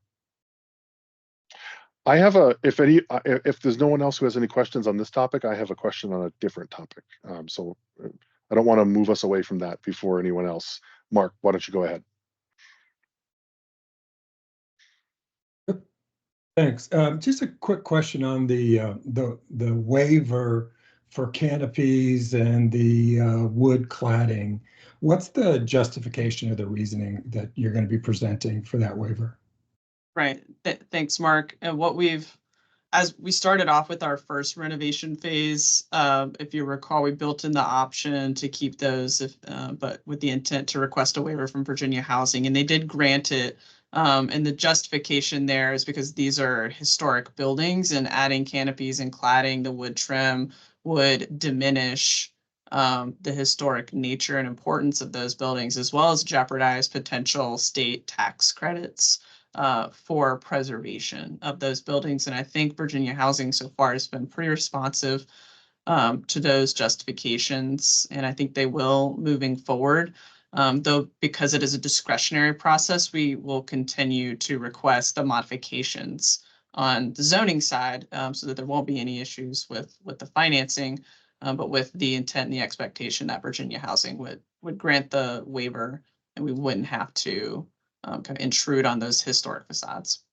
I have if there's no one else who has any questions on this topic, I have a question on a different topic. So I don't want to move us away from that before anyone else. Mark, why don't you go ahead? Thanks. Just a quick question on the waiver for canopies and the wood cladding. What's the justification or the reasoning that you're going to be presenting for that waiver? Right. Thanks, Mark. And as we started off with our first renovation phase, if you recall, we built in the option to keep those, but with the intent to request a waiver from Virginia Housing, and they did grant it. And the justification there is because these are historic buildings, and adding canopies and cladding, the wood trim, would diminish the historic nature and importance of those buildings, as well as jeopardize potential state tax credits for preservation of those buildings. And I think Virginia Housing so far has been pretty responsive to those justifications, and I think they will moving forward. Though, because it is a discretionary process, we will continue to request the modifications on the zoning side, so that there won't be any issues with the financing, but with the intent and the expectation that Virginia Housing would grant the waiver, and we wouldn't have to kind of intrude on those historic facades.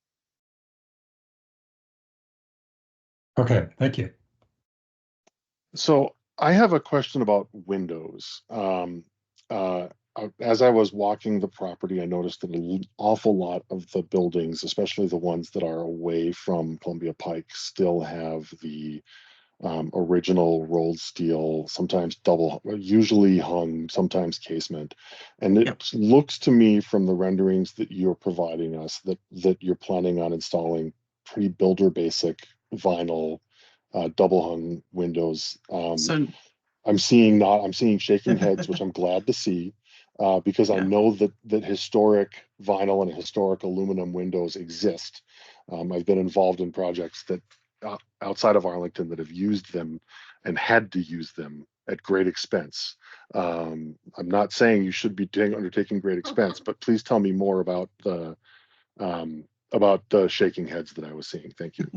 Okay, thank you. So I have a question about windows. As I was walking the property, I noticed that an awful lot of the buildings, especially the ones that are away from Columbia Pike, still have the original rolled steel, sometimes usually hung, sometimes casement. And it looks to me from the renderings that you're providing us that you're planning on installing pretty builder basic vinyl double hung windows. So I'm seeing shaking heads, which I'm glad to see, because I know that historic vinyl and historic aluminum windows exist. I've been involved in projects that outside of Arlington that have used them and had to use them at great expense. I'm not saying you should be undertaking great expense, but please tell me more about the shaking heads that I was seeing. Thank you.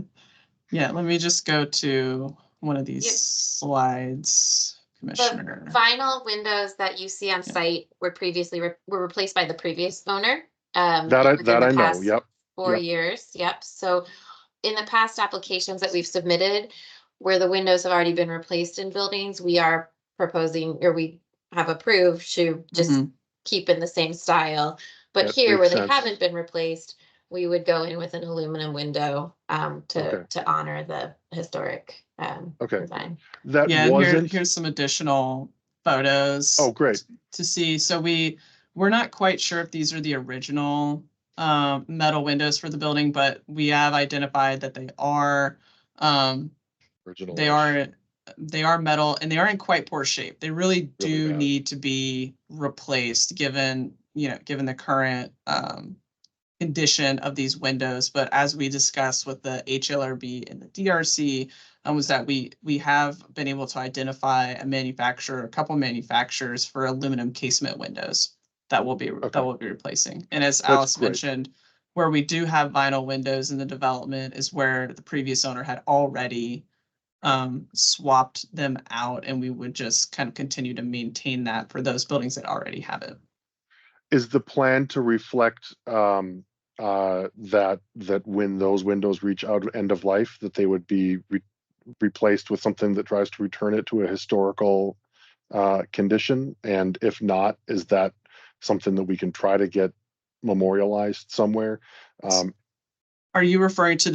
Yeah, let me just go to one of these slides, Commissioner. The vinyl windows that you see on site were previously were replaced by the previous owner. That I know. Yep. 4 years. Yep. So in the past applications that we've submitted, where the windows have already been replaced in buildings, we are proposing, or we have approved to just Mhm. keep in the same style. But That here, makes where they sense. haven't been replaced, we would go in with an aluminum window Okay. to honor the historic Okay. design. That Yeah, and wasn't. here's some additional photos. Oh, great. To see. So we're not quite sure if these are the original metal windows for the building, but we have identified that they are Original. they are metal, and they are in quite poor shape. They really do bad. need to be replaced given the current condition of these windows. But as we discussed with the HLRB and the DRC, was that we have been able to identify a couple manufacturers for aluminum casement windows that will be replacing. And as Alice great. mentioned, where we do have vinyl windows in the development is where the previous owner had already swapped them out, and we would just kind of continue to maintain that for those buildings that already have it. Is the plan to reflect that when those windows reach out end of life, that they would be replaced with something that tries to return it to a historical condition? And if not, is that something that we can try to get memorialized somewhere? Are you referring to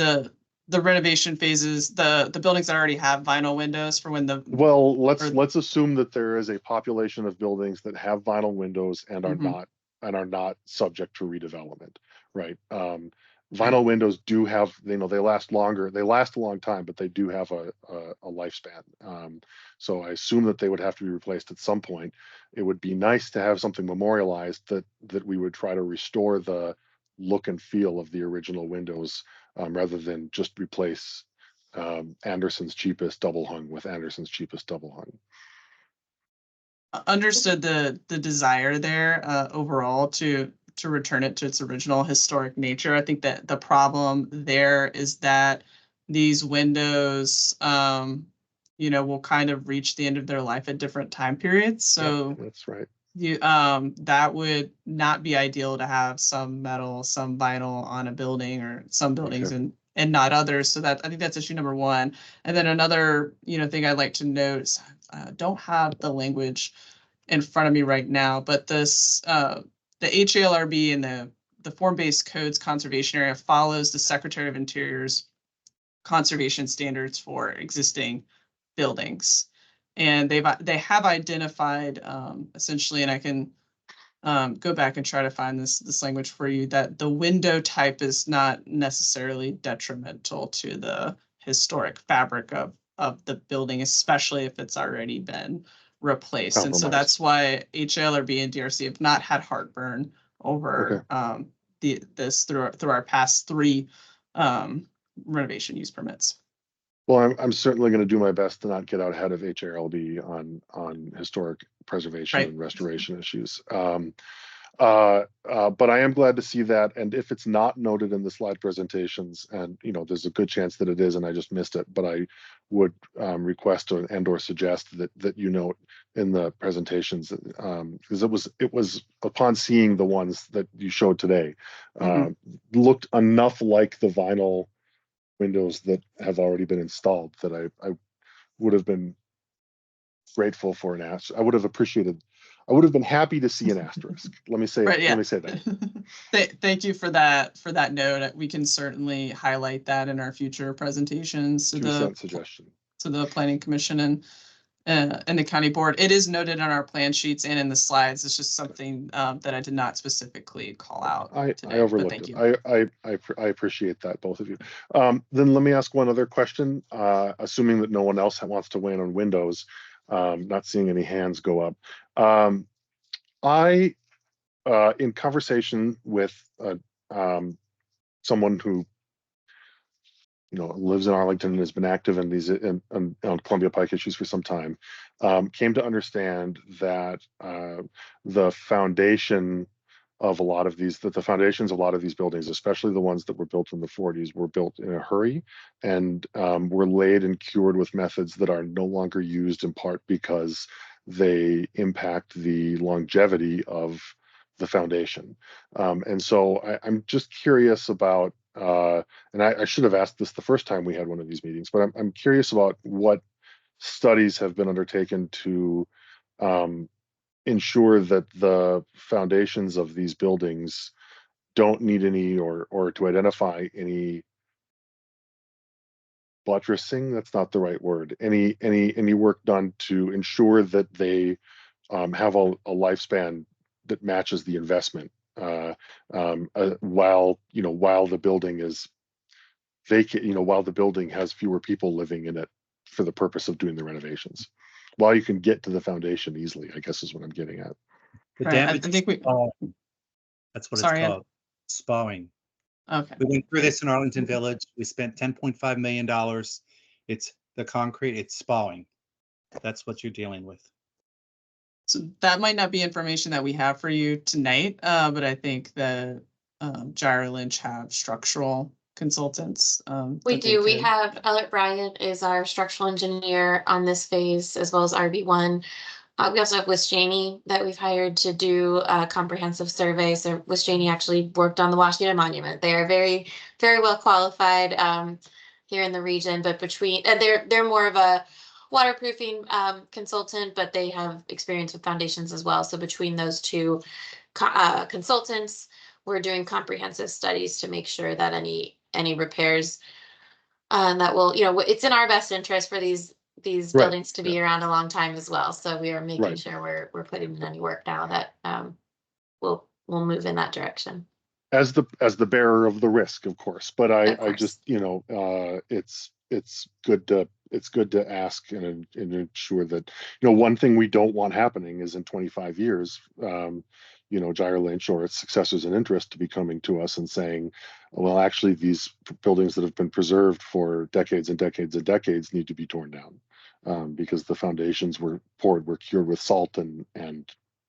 the renovation phases, the buildings that already have vinyl windows for when the? Well, let's assume that there is a population of buildings that have vinyl windows and are not subject to redevelopment, right? Vinyl windows do have, they last longer, they last a long time, but they do have a lifespan. So I assume that they would have to be replaced at some point. It would be nice to have something memorialized that we would try to restore the look and feel of the original windows, rather than just replace Anderson's cheapest double hung with Anderson's cheapest double hung. Understood the desire there overall to return it to its original historic nature. I think that the problem there is that these windows will kind of reach the end of their life at different time periods. So yeah, that's right. That would not be ideal to have some metal, some vinyl on a building, or some buildings and not others. So that, I think that's issue number one. And then another thing I'd like to note is I don't have the language in front of me right now, but this the HALRB and the form-based codes conservation area follows the Secretary of Interior's conservation standards for existing buildings. And they have identified essentially, and I can go back and try to find this language for you, that the window type is not necessarily detrimental to the historic fabric of the building, especially if it's already been replaced. And so that's why HLRB and DRC have not had heartburn over this through our past 3 renovation use permits. Well, I'm certainly going to do my best to not get out ahead of HRLB on historic preservation and restoration issues. But I am glad to see that. And if it's not noted in the slide presentations, and there's a good chance that it is, and I just missed it, but I would request or suggest that you note in the presentations, because it was upon seeing the ones that you showed today, looked enough like the vinyl windows that have already been installed that I would have been grateful for an asterisk. I would have been happy to see an asterisk. Let me say that. Thank you for that note. We can certainly highlight that in our future presentations to the Planning Commission and the County Board. It is noted on our plan sheets and in the slides. It's just something that I did not specifically call out today. I overlooked it. I appreciate that, both of you. Then let me ask one other question, assuming that no one else wants to weigh in on windows. Not seeing any hands go up. I, in conversation with someone who lives in Arlington and has been active in these on Columbia Pike issues for some time, came to understand that the foundations of a lot of these buildings, especially the ones that were built in the 40s, were built in a hurry and were laid and cured with methods that are no longer used, in part because they impact the longevity of the foundation. And so I'm just curious about And I should have asked this the first time we had one of these meetings, but I'm curious about what studies have been undertaken to ensure that the foundations of these buildings don't need any, or to identify any buttressing, that's not the right word, any work done to ensure that they have a lifespan that matches the investment, while the building is vacant, while the building has fewer people living in it for the purpose of doing the renovations, while you can get to the foundation easily, I guess is what I'm getting at. The Right, I damage, think we, that's what it's sorry, Ed. called, spawing. Okay. We went through this in Arlington Village. We spent $10.5 million. It's the concrete, it's spawing. That's what you're dealing with. So that might not be information that we have for you tonight, but I think that Gyra Lynch have structural consultants. We that they do. We could- have Elliot Bryant is our structural engineer on this phase, as well as RB1. We also have Wis Janey that we've hired to do a comprehensive survey. So Wis Janey actually worked on the Washington Monument. They are very, very well qualified here in the region. But between they're more of a waterproofing consultant, but they have experience with foundations as well. So between those two consultants, we're doing comprehensive studies to make sure that any repairs that will, it's in our best interest for these Right. buildings to be around a long time as well. So we are making Right. sure we're putting in any work now that we'll move in that direction. As the bearer of the risk, of course, but Of I course. just, it's good to ask and ensure that, one thing we don't want happening is in 25 years, Gyra Lynch or its successors in interest to be coming to us and saying, well, actually, these buildings that have been preserved for decades and decades and decades need to be torn down, because the foundations were cured with salt and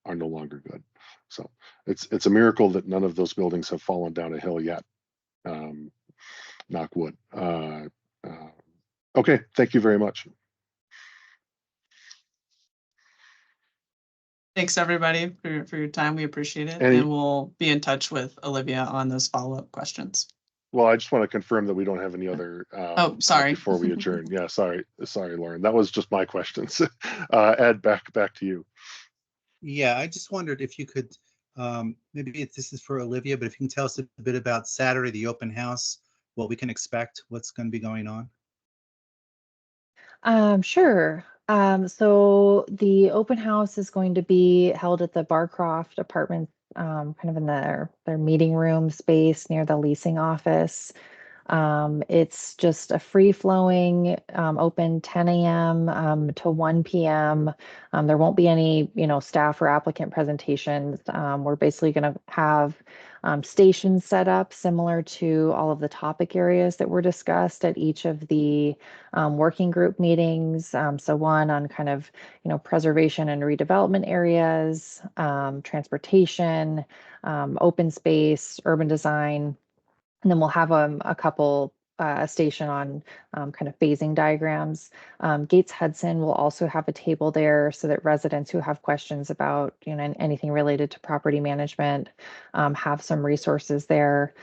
are no longer good. So it's a miracle that none of those buildings have fallen down a hill yet. Knock wood. Okay, thank you very much. Thanks everybody for your time. We appreciate it, And we'll be in touch with Olivia on those follow-up questions. well, I just want to confirm that we don't have any other. Oh, sorry. Before we adjourn, yeah, sorry, Lauren. That was just my questions. Ed, back to you. Yeah, I just wondered if you could, maybe this is for Olivia, but if you can tell us a bit about Saturday, the open house, what we can expect, what's going to be going on. Sure. So the open house is going to be held at the Barcroft Apartments, kind of in their meeting room space near the leasing office. It's just a free-flowing, open 10 a.m. To 1 p.m. There won't be any, staff or applicant presentations. We're basically going to have stations set up similar to all of the topic areas that were discussed at each of the working group meetings. So one on kind of, preservation and redevelopment areas, transportation, open space, urban design. And then we'll have a couple a station on kind of phasing diagrams. Gates Hudson will also have a table there so that residents who have questions about anything related to property management have some resources there.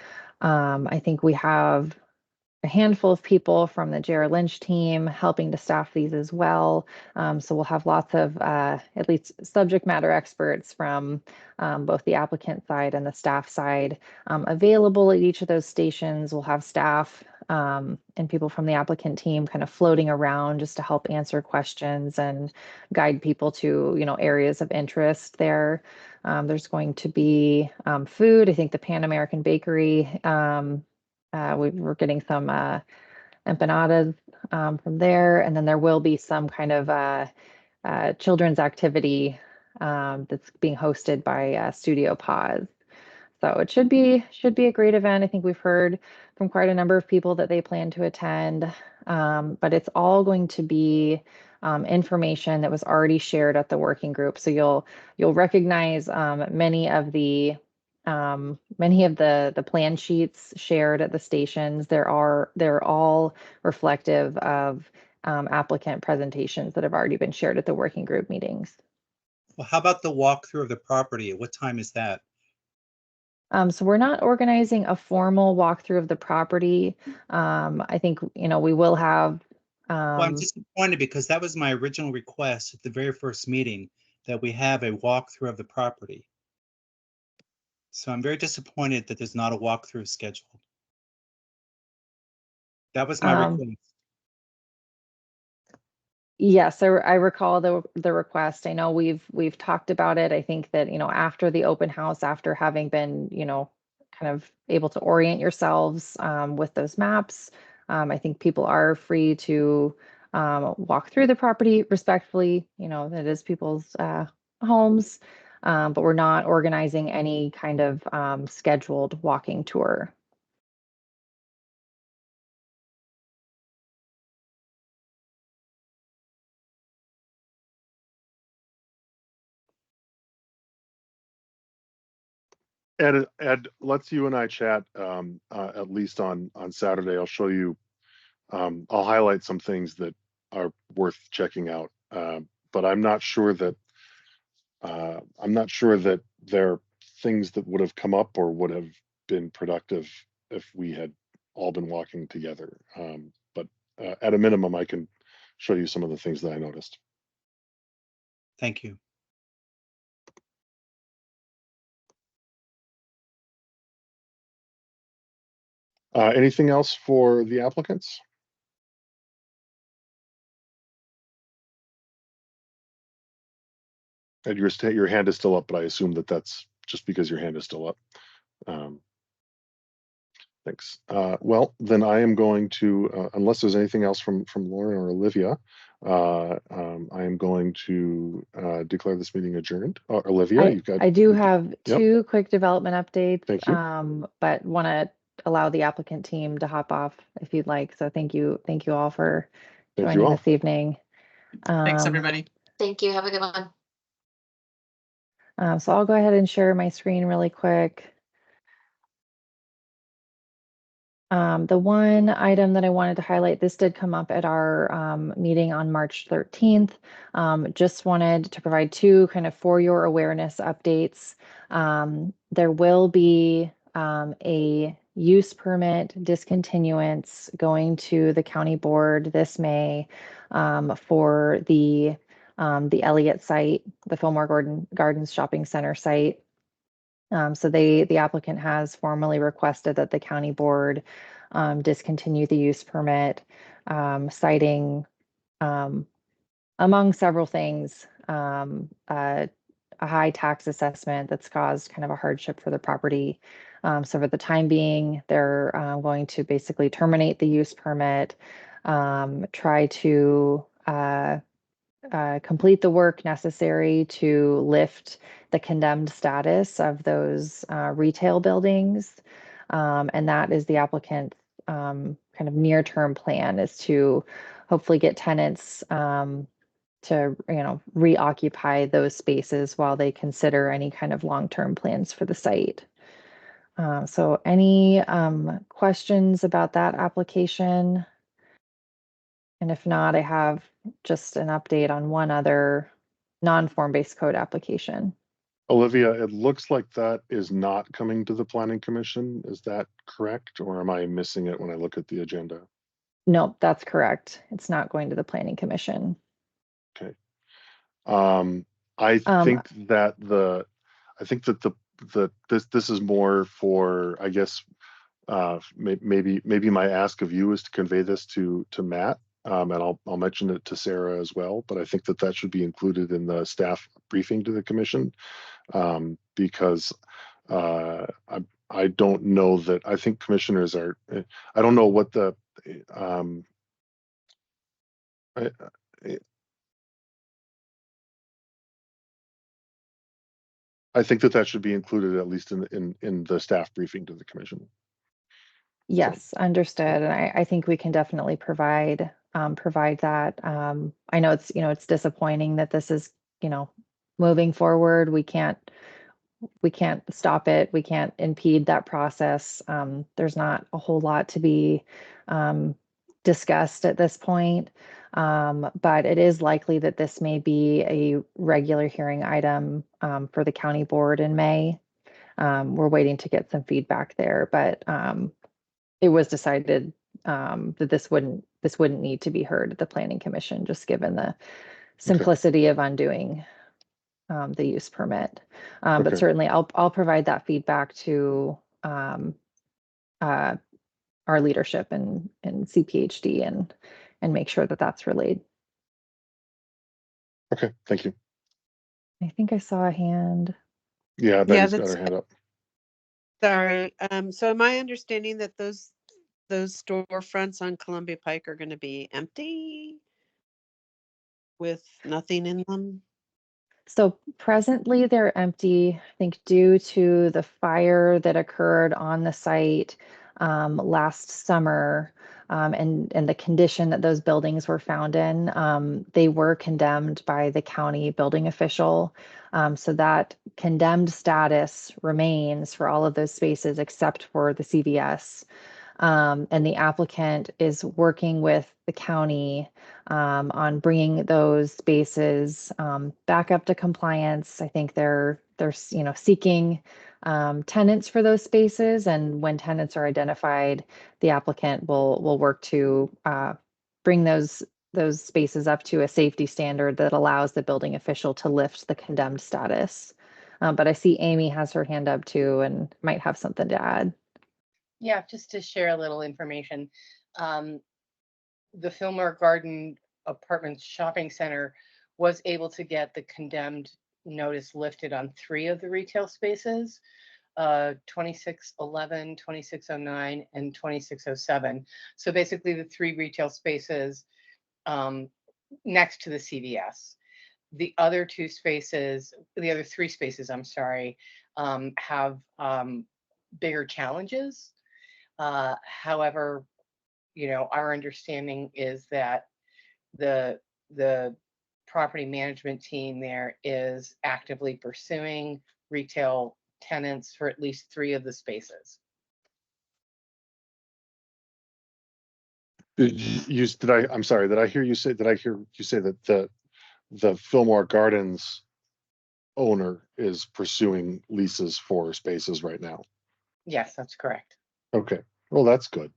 I think we have a handful of people from the Gyra Lynch team helping to staff these as well. So we'll have lots of at least subject matter experts from both the applicant side and the staff side available at each of those stations. We'll have staff and people from the applicant team kind of floating around just to help answer questions and guide people to areas of interest there. There's going to be food. I think the Pan American Bakery, we're getting some empanadas from there, and then there will be some kind of children's activity that's being hosted by Studio Pause. So it should be a great event. I think we've heard from quite a number of people that they plan to attend, but it's all going to be information that was already shared at the working group. So you'll recognize many of the plan sheets shared at the stations. They're all reflective of applicant presentations that have already been shared at the working group meetings. Well, how about the walkthrough of the property? What time is that? So we're not organizing a formal walkthrough of the property. I think, we will have, Well, I'm disappointed because that was my original request at the very first meeting, that we have a walkthrough of the property. So I'm very disappointed that there's not a walkthrough scheduled. That was my request. yes, I recall the request. I know we've talked about it. I think that, after the open house, after having been, kind of able to orient yourselves with those maps, I think people are free to walk through the property respectfully. That is people's homes, but we're not organizing any kind of scheduled walking tour. Ed, let's you and I chat at least on Saturday. I'll show you. I'll highlight some things that are worth checking out. But I'm not sure that there are things that would have come up or would have been productive if we had all been walking together. But at a minimum, I can show you some of the things that I noticed. Thank you. Anything else for the applicants? And your hand is still up, but I assume that that's just because your hand is still up. Thanks. Well, then I am going to, unless there's anything else from Lauren or Olivia, I am going to declare this meeting adjourned. Olivia, you've got. I do have Yep. two quick development updates. Thank you. But want to allow the applicant team to hop off if you'd like. So thank you all for Thank you joining all. this evening. Thanks, everybody. Thank you. Have a good one. So I'll go ahead and share my screen really quick. The one item that I wanted to highlight, this did come up at our meeting on March 13th. Just wanted to provide two kind of for your awareness updates. There will be a use permit discontinuance going to the county board this May for the Elliott site, the Fillmore Gardens Shopping Center site. So the applicant has formally requested that the county board discontinue the use permit, citing, among several things, a high tax assessment that's caused kind of a hardship for the property. So for the time being, they're going to basically terminate the use permit, try to complete the work necessary to lift the condemned status of those retail buildings. And that is the applicant's kind of near-term plan, is to hopefully get tenants to reoccupy those spaces while they consider any kind of long-term plans for the site. So any questions about that application? And if not, I have just an update on one other non-form-based code application. Olivia, it looks like that is not coming to the Planning Commission. Is that correct? Or am I missing it when I look at the agenda? Nope, that's correct. It's not going to the Planning Commission. Okay. I think that this is more for, I guess, maybe my ask of you is to convey this to Matt, and I'll mention it to Sarah as well. But I think that should be included in the staff briefing to the commission, because I don't know that, I think commissioners are, I don't know what the I think that should be included at least in the staff briefing to the commission. Yes, understood. And I think we can definitely provide that. I know it's disappointing that this is, moving forward. We can't stop it. We can't impede that process. There's not a whole lot to be discussed at this point. But it is likely that this may be a regular hearing item for the county board in May. we're waiting to get some feedback there, but it was decided that this wouldn't need to be heard at the Planning Commission, just given the simplicity of undoing the use permit. But Okay. certainly I'll provide that feedback to our leadership and CPHD and make sure that that's relayed. Okay, thank you. I think I saw a hand. Yeah, Betty's got that's- her hand up. Sorry. So am I understanding that those storefronts on Columbia Pike are going to be empty with nothing in them? So presently they're empty, I think due to the fire that occurred on the site last summer and the condition that those buildings were found in. They were condemned by the county building official. So that condemned status remains for all of those spaces except for the CVS. And the applicant is working with the county on bringing those spaces back up to compliance. I think they're seeking tenants for those spaces, and when tenants are identified, the applicant will work to bring those spaces up to a safety standard that allows the building official to lift the condemned status. But I see Amy has her hand up too and might have something to add. Yeah, just to share a little information. The Fillmore Garden Apartments Shopping Center was able to get the condemned notice lifted on 3 of the retail spaces, 2611, 2609, and 2607. So basically the 3 retail spaces next to the CVS. The other 2 spaces, the other 3 spaces, I'm sorry, have bigger challenges. However, our understanding is that the property management team there is actively pursuing retail tenants for at least 3 of the spaces. I'm sorry, did I hear you say that the Fillmore Gardens owner is pursuing leases for spaces right now? Yes, that's correct. Okay, well, that's good.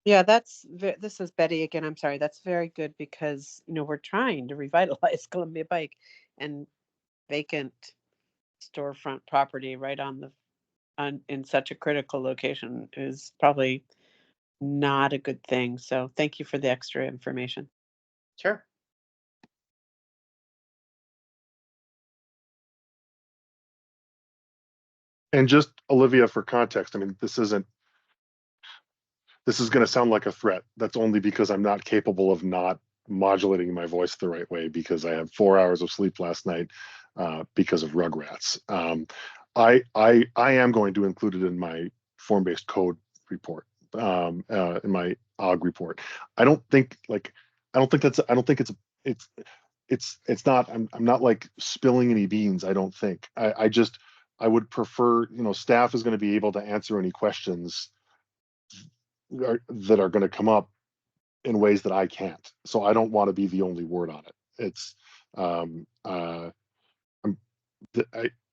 Yeah, this is Betty again. I'm sorry. That's very good because, we're trying to revitalize Columbia Pike, and vacant storefront property right in such a critical location is probably not a good thing. So thank you for the extra information. Sure. And just Olivia, for context, I mean, this is going to sound like a threat. That's only because I'm not capable of not modulating my voice the right way because I had 4 hours of sleep last night because of Rugrats. I am going to include it in my form-based code report, in my AWG report. I don't think it's not. I'm not like spilling any beans. I don't think. I would prefer, staff is going to be able to answer any questions that are going to come up in ways that I can't. So I don't want to be the only word on it. It's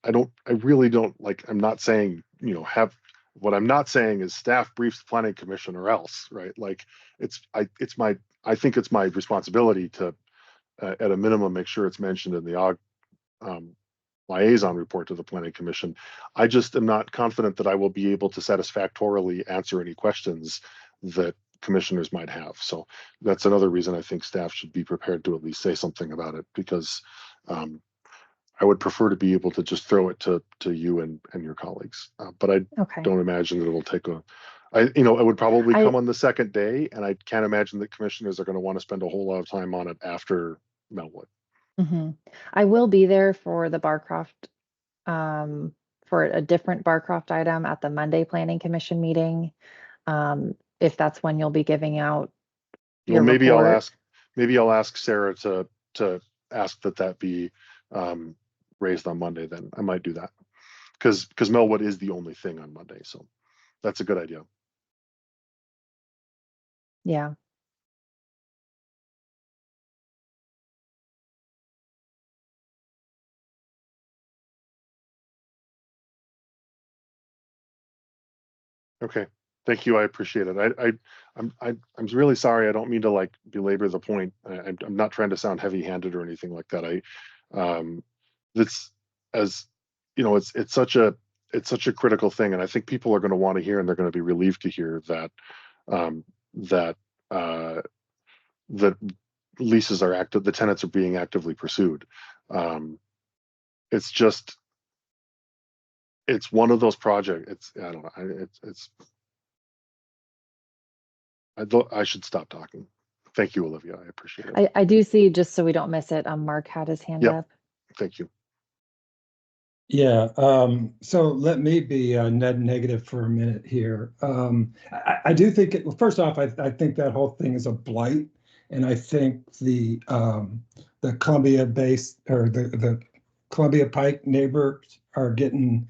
I really don't like. I'm not saying what I'm not saying is staff briefs the planning commission or else, right? Like I think it's my responsibility to at a minimum make sure it's mentioned in the liaison report to the planning commission. I just am not confident that I will be able to satisfactorily answer any questions that commissioners might have. So that's another reason I think staff should be prepared to at least say something about it, because I would prefer to be able to just throw it to you and your colleagues. But I don't imagine that it will take it would probably come on the second day, and I can't imagine that commissioners are going to want to spend a whole lot of time on it after Melwood. Mm-hmm. I will be there for the Barcroft, for a different Barcroft item at the Monday Planning Commission meeting. If that's when you'll be giving out your maybe report. I'll ask Sarah to ask that be raised on Monday. Then I might do that because Melwood is the only thing on Monday, so that's a good idea. Yeah. Okay, thank you. I appreciate it. I'm really sorry. I don't mean to like belabor the point. I'm not trying to sound heavy-handed or anything like that. This, as you know, it's such a critical thing, and I think people are going to want to hear, and they're going to be relieved to hear that um, that that leases are active, the tenants are being actively pursued. It's just, it's one of those projects. I don't know. I should stop talking. Thank you, Olivia. I appreciate it. I do see, just so we don't miss it, Mark had his hand Yep. up. Thank you. Yeah, so let me be net negative for a minute here. I do think, well, first off, I think that whole thing is a blight, and I think the Columbia base, or the Columbia Pike neighbors are getting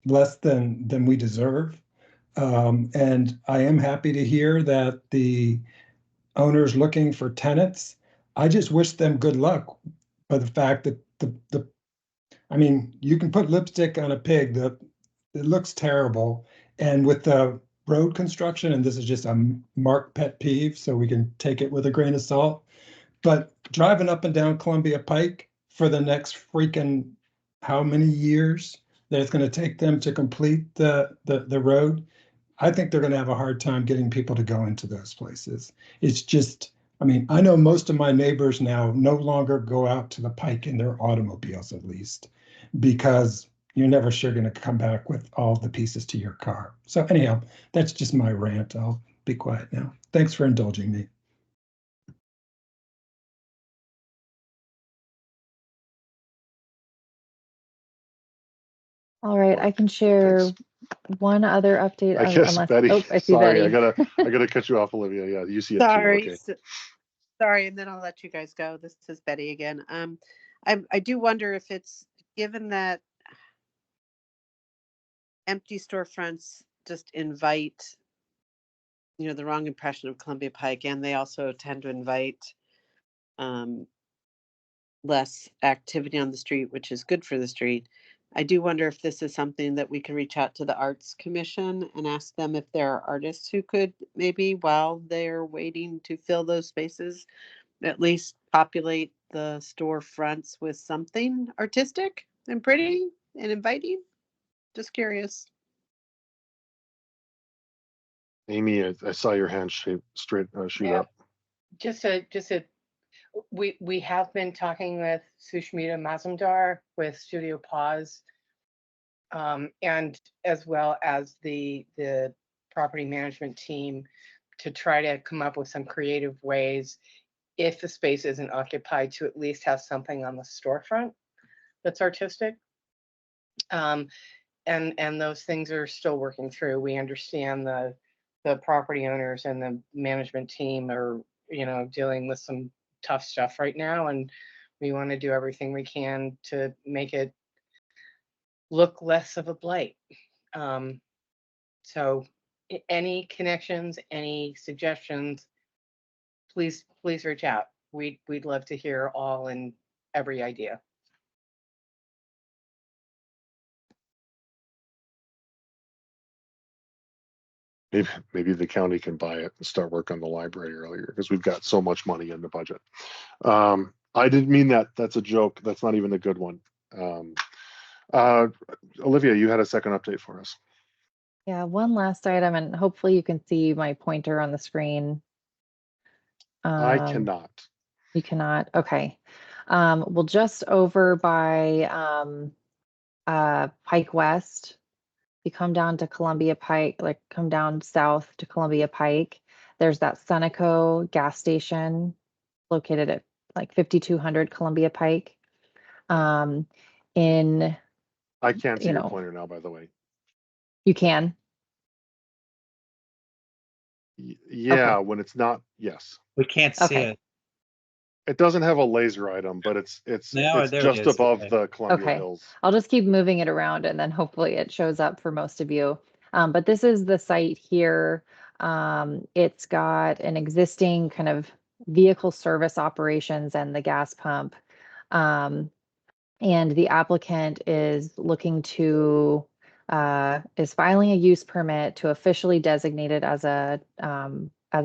less than we deserve. And I am happy to hear that the owners looking for tenants. I just wish them good luck by the fact that I mean, you can put lipstick on a pig that it looks terrible. And with the road construction, and this is just a Mark pet peeve, so we can take it with a grain of salt. But driving up and down Columbia Pike for the next freaking how many years that it's going to take them to complete the road, I think they're going to have a hard time getting people to go into those places. It's just, I mean, I know most of my neighbors now no longer go out to the Pike in their automobiles, at least, because you're never sure going to come back with all the pieces to your car. So anyhow, that's just my rant. I'll be quiet now. Thanks for indulging me. All right, I can share Thanks. one other update, I guess unless, Betty. oh, I see Sorry, Betty. I gotta cut you off, Olivia. Yeah, you see it too. Sorry, Okay. sorry, and then I'll let you guys go. This is Betty again. I do wonder if it's given that empty storefronts just invite, the wrong impression of Columbia Pike, and they also tend to invite less activity on the street, which is good for the street. I do wonder if this is something that we can reach out to the Arts Commission and ask them if there are artists who could maybe, while they're waiting to fill those spaces, at least populate the storefronts with something artistic and pretty and inviting. Just curious. Amy, I saw your hand shoot Yeah. up. We have been talking with Sushmita Mazumdar with Studio Pause, and as well as the property management team, to try to come up with some creative ways, if the space isn't occupied, to at least have something on the storefront that's artistic. And those things are still working through. We understand the property owners and the management team are, dealing with some tough stuff right now, and we want to do everything we can to make it look less of a blight. So any connections, any suggestions, please reach out. We'd love to hear all and every idea. Maybe the county can buy it and start work on the library earlier, because we've got so much money in the budget. I didn't mean that. That's a joke. That's not even a good one. Olivia, you had a second update for us. Yeah, one last item, and hopefully you can see my pointer on the screen. I cannot. You cannot? Okay. Well, just over by Pike West, you come down to Columbia Pike, like come down south to Columbia Pike. There's that Sunoco gas station located at like 5200 Columbia Pike. In I can't see your pointer now, by the way. You can. Yeah, when it's not, yes. We can't see Okay. it. It doesn't have a laser item, but it's No, it's there it just is. above Okay. the Columbia Okay. Hills. I'll just keep moving it around and then hopefully it shows up for most of you. But this is the site here. It's got an existing kind of vehicle service operations and the gas pump. And the applicant is looking to is filing a use permit to officially designate it as a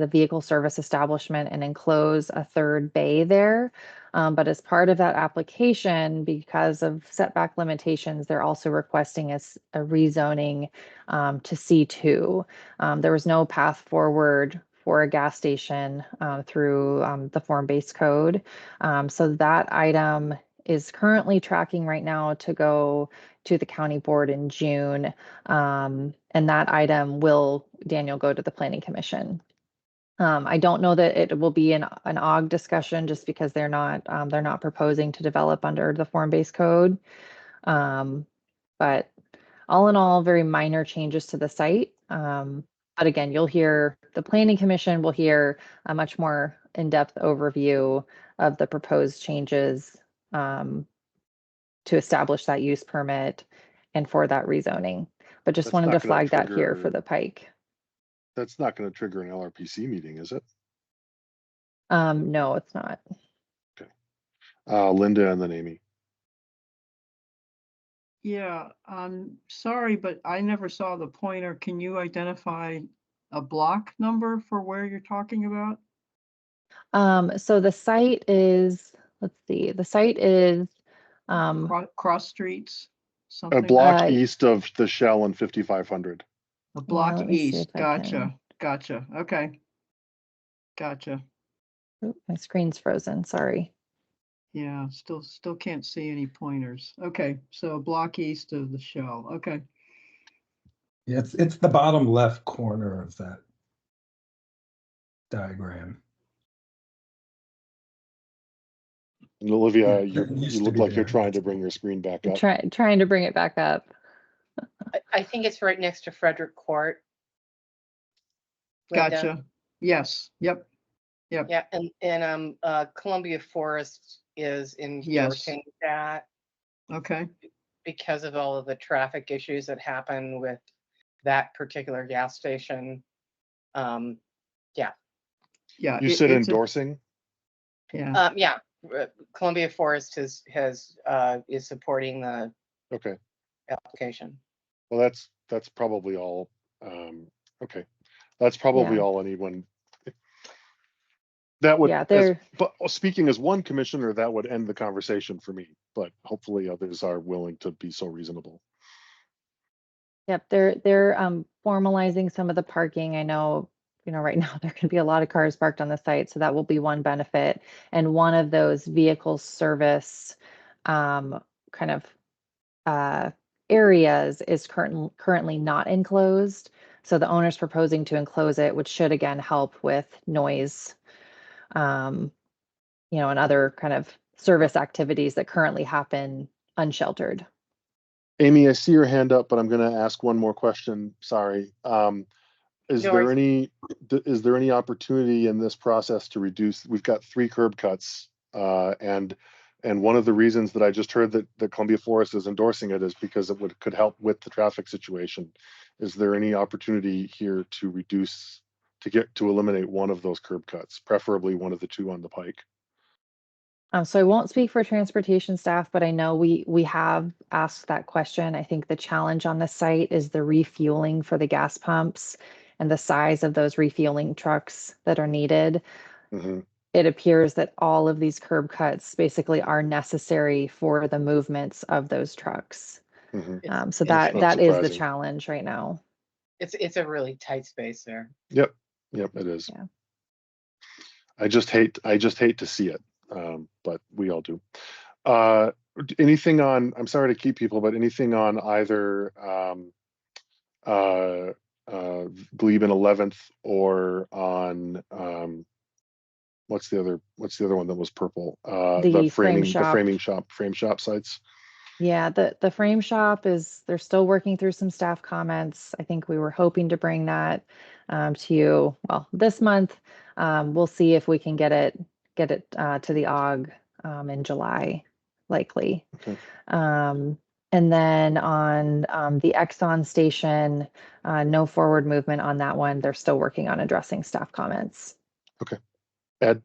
vehicle service establishment and enclose a third bay there. But as part of that application, because of setback limitations, they're also requesting a rezoning to C2. There was no path forward for a gas station through the form-based code. So that item is currently tracking right now to go to the county board in June. And that item will, Daniel, go to the planning commission. I don't know that it will be an AWG discussion just because they're not proposing to develop under the form-based code. But all in all, very minor changes to the site. But again, you'll hear the planning commission will hear a much more in-depth overview of the proposed changes to establish that use permit and for that rezoning. But just That's wanted not to gonna flag that here for trigger- the Pike. That's not going to trigger an LRPC meeting, is it? No, it's not. Linda and then Amy. Yeah, sorry, but I never saw the pointer. Can you identify a block number for where you're talking about? So the site is, let's see, the site is Cross streets, A something? block Uh, east of the Shell and 5500. A block let me see east. if I can- Gotcha. Okay. Gotcha. Oop, my screen's frozen, sorry. Yeah, still can't see any pointers. Okay, so a block east of the Shell. Okay. Yeah, it's the bottom left corner of that diagram. And Olivia, Yeah, that you used to look be like you're there. trying to bring your screen back up. Trying to bring it back up. I think it's right next to Frederick Court. Linda. Gotcha. Yes. Yep. Yeah, and Columbia Forest is endorsing that Okay. because of all of the traffic issues that happen with that particular gas station. Yeah. You said it's endorsing? Yeah. Columbia Forest is supporting the Okay. application. Well, that's probably all. Okay. That's probably Yeah. all anyone. That would, Yeah, they're but speaking as one commissioner, that would end the conversation for me, but hopefully others are willing to be so reasonable. Yep, they're formalizing some of the parking. I know, right now there can be a lot of cars parked on the site, so that will be one benefit. And one of those vehicle service kind of areas is currently not enclosed. So the owner's proposing to enclose it, which should again help with noise, and other kind of service activities that currently happen unsheltered. Amy, I see your hand up, but I'm going to ask one more question. Sorry. Is No there worries. any opportunity in this process to reduce? We've got 3 curb cuts, and one of the reasons that I just heard that the Columbia Forest is endorsing it is because it could help with the traffic situation. Is there any opportunity here to eliminate one of those curb cuts, preferably one of the 2 on the Pike? So I won't speak for transportation staff, but I know we have asked that question. I think the challenge on the site is the refueling for the gas pumps and the size of those refueling trucks that are needed. Mm-hmm. It appears that all of these curb cuts basically are necessary for the movements of those trucks. Mm-hmm. So That's not that is the surprising. challenge right now. It's a really tight space there. Yep, it is. Yeah. I just hate to see it, but we all do. Anything on? I'm sorry to keep people, but anything on either Glebe and 11th or on what's the other one that was purple? The frame shop. Frame shop sites. Yeah, the frame shop they're still working through some staff comments. I think we were hoping to bring that to you, well, this month. We'll see if we can get it to the AWG in July, likely. Okay. And then on the Exxon station, no forward movement on that one. They're still working on addressing staff comments. Okay. Ed?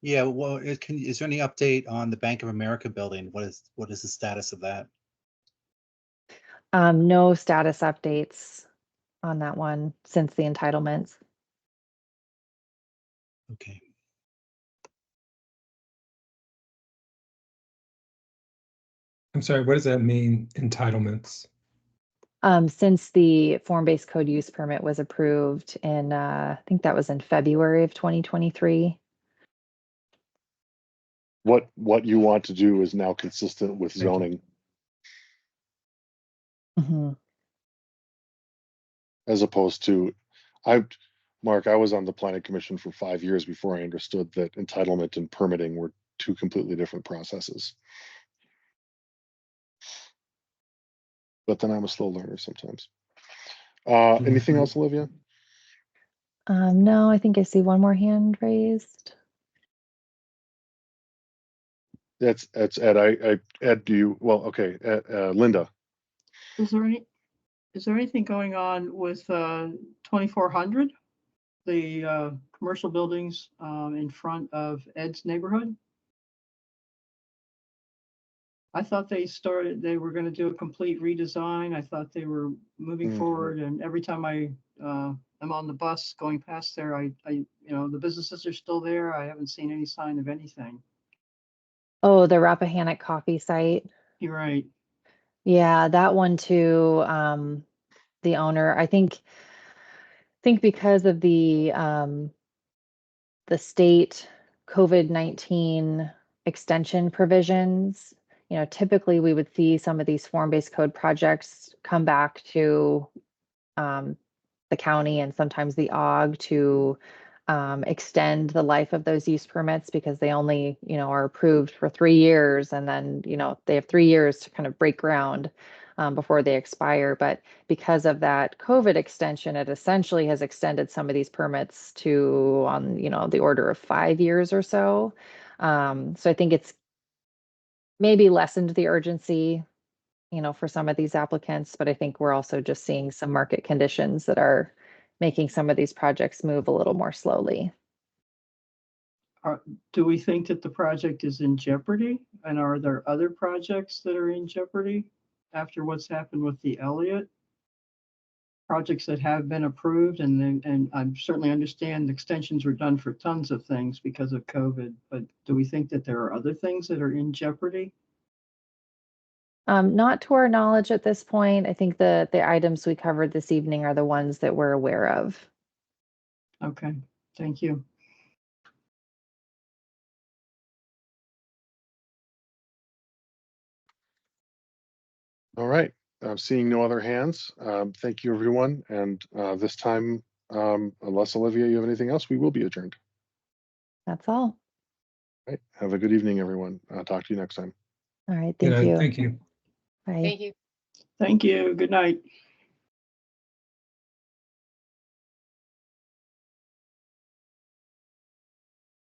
Yeah, well, is there any update on the Bank of America building? What is the status of that? No status updates on that one since the entitlements. Okay. I'm sorry, what does that mean, entitlements? Since the form-based code use permit was approved in, I think that was in February of 2023. What you want to do is now consistent with Thank you. zoning, Mhm. as opposed to, Mark, I was on the planning commission for 5 years before I understood that entitlement and permitting were two completely different processes. But then I'm a slow learner sometimes. Anything else, Olivia? No, I think I see one more hand raised. That's Ed. Ed, do you, well, okay, Linda. Is there anything going on with 2400? The commercial buildings in front of Ed's neighborhood? I thought they were going to do a complete redesign. I thought they were moving Mhm. forward, and every time I am on the bus going past there, the businesses are still there. I haven't seen any sign of anything. Oh, the Rappahannock coffee site. You're right. Yeah, that one too. The owner, I think because of the state COVID-19 extension provisions, typically we would see some of these form-based code projects come back to the county and sometimes the AWG to extend the life of those use permits because they only, are approved for 3 years, and then, they have 3 years to kind of break ground before they expire. But because of that COVID extension, it essentially has extended some of these permits to on, the order of 5 years or so. So I think it's maybe lessened the urgency, for some of these applicants, but I think we're also just seeing some market conditions that are making some of these projects move a little more slowly. Do we think that the project is in jeopardy? And are there other projects that are in jeopardy after what's happened with the Elliott? Projects that have been approved, and I certainly understand extensions were done for tons of things because of COVID, but do we think that there are other things that are in jeopardy? Not to our knowledge at this point. I think the items we covered this evening are the ones that we're aware of. Okay, thank you. All right, I'm seeing no other hands. Thank you, everyone. And this time, unless Olivia, you have anything else, we will be adjourned. That's all. All right, have a good evening, everyone. Talk to you next time. All right, Good thank night. you. Thank you. Bye. Thank you. Thank you. Good night.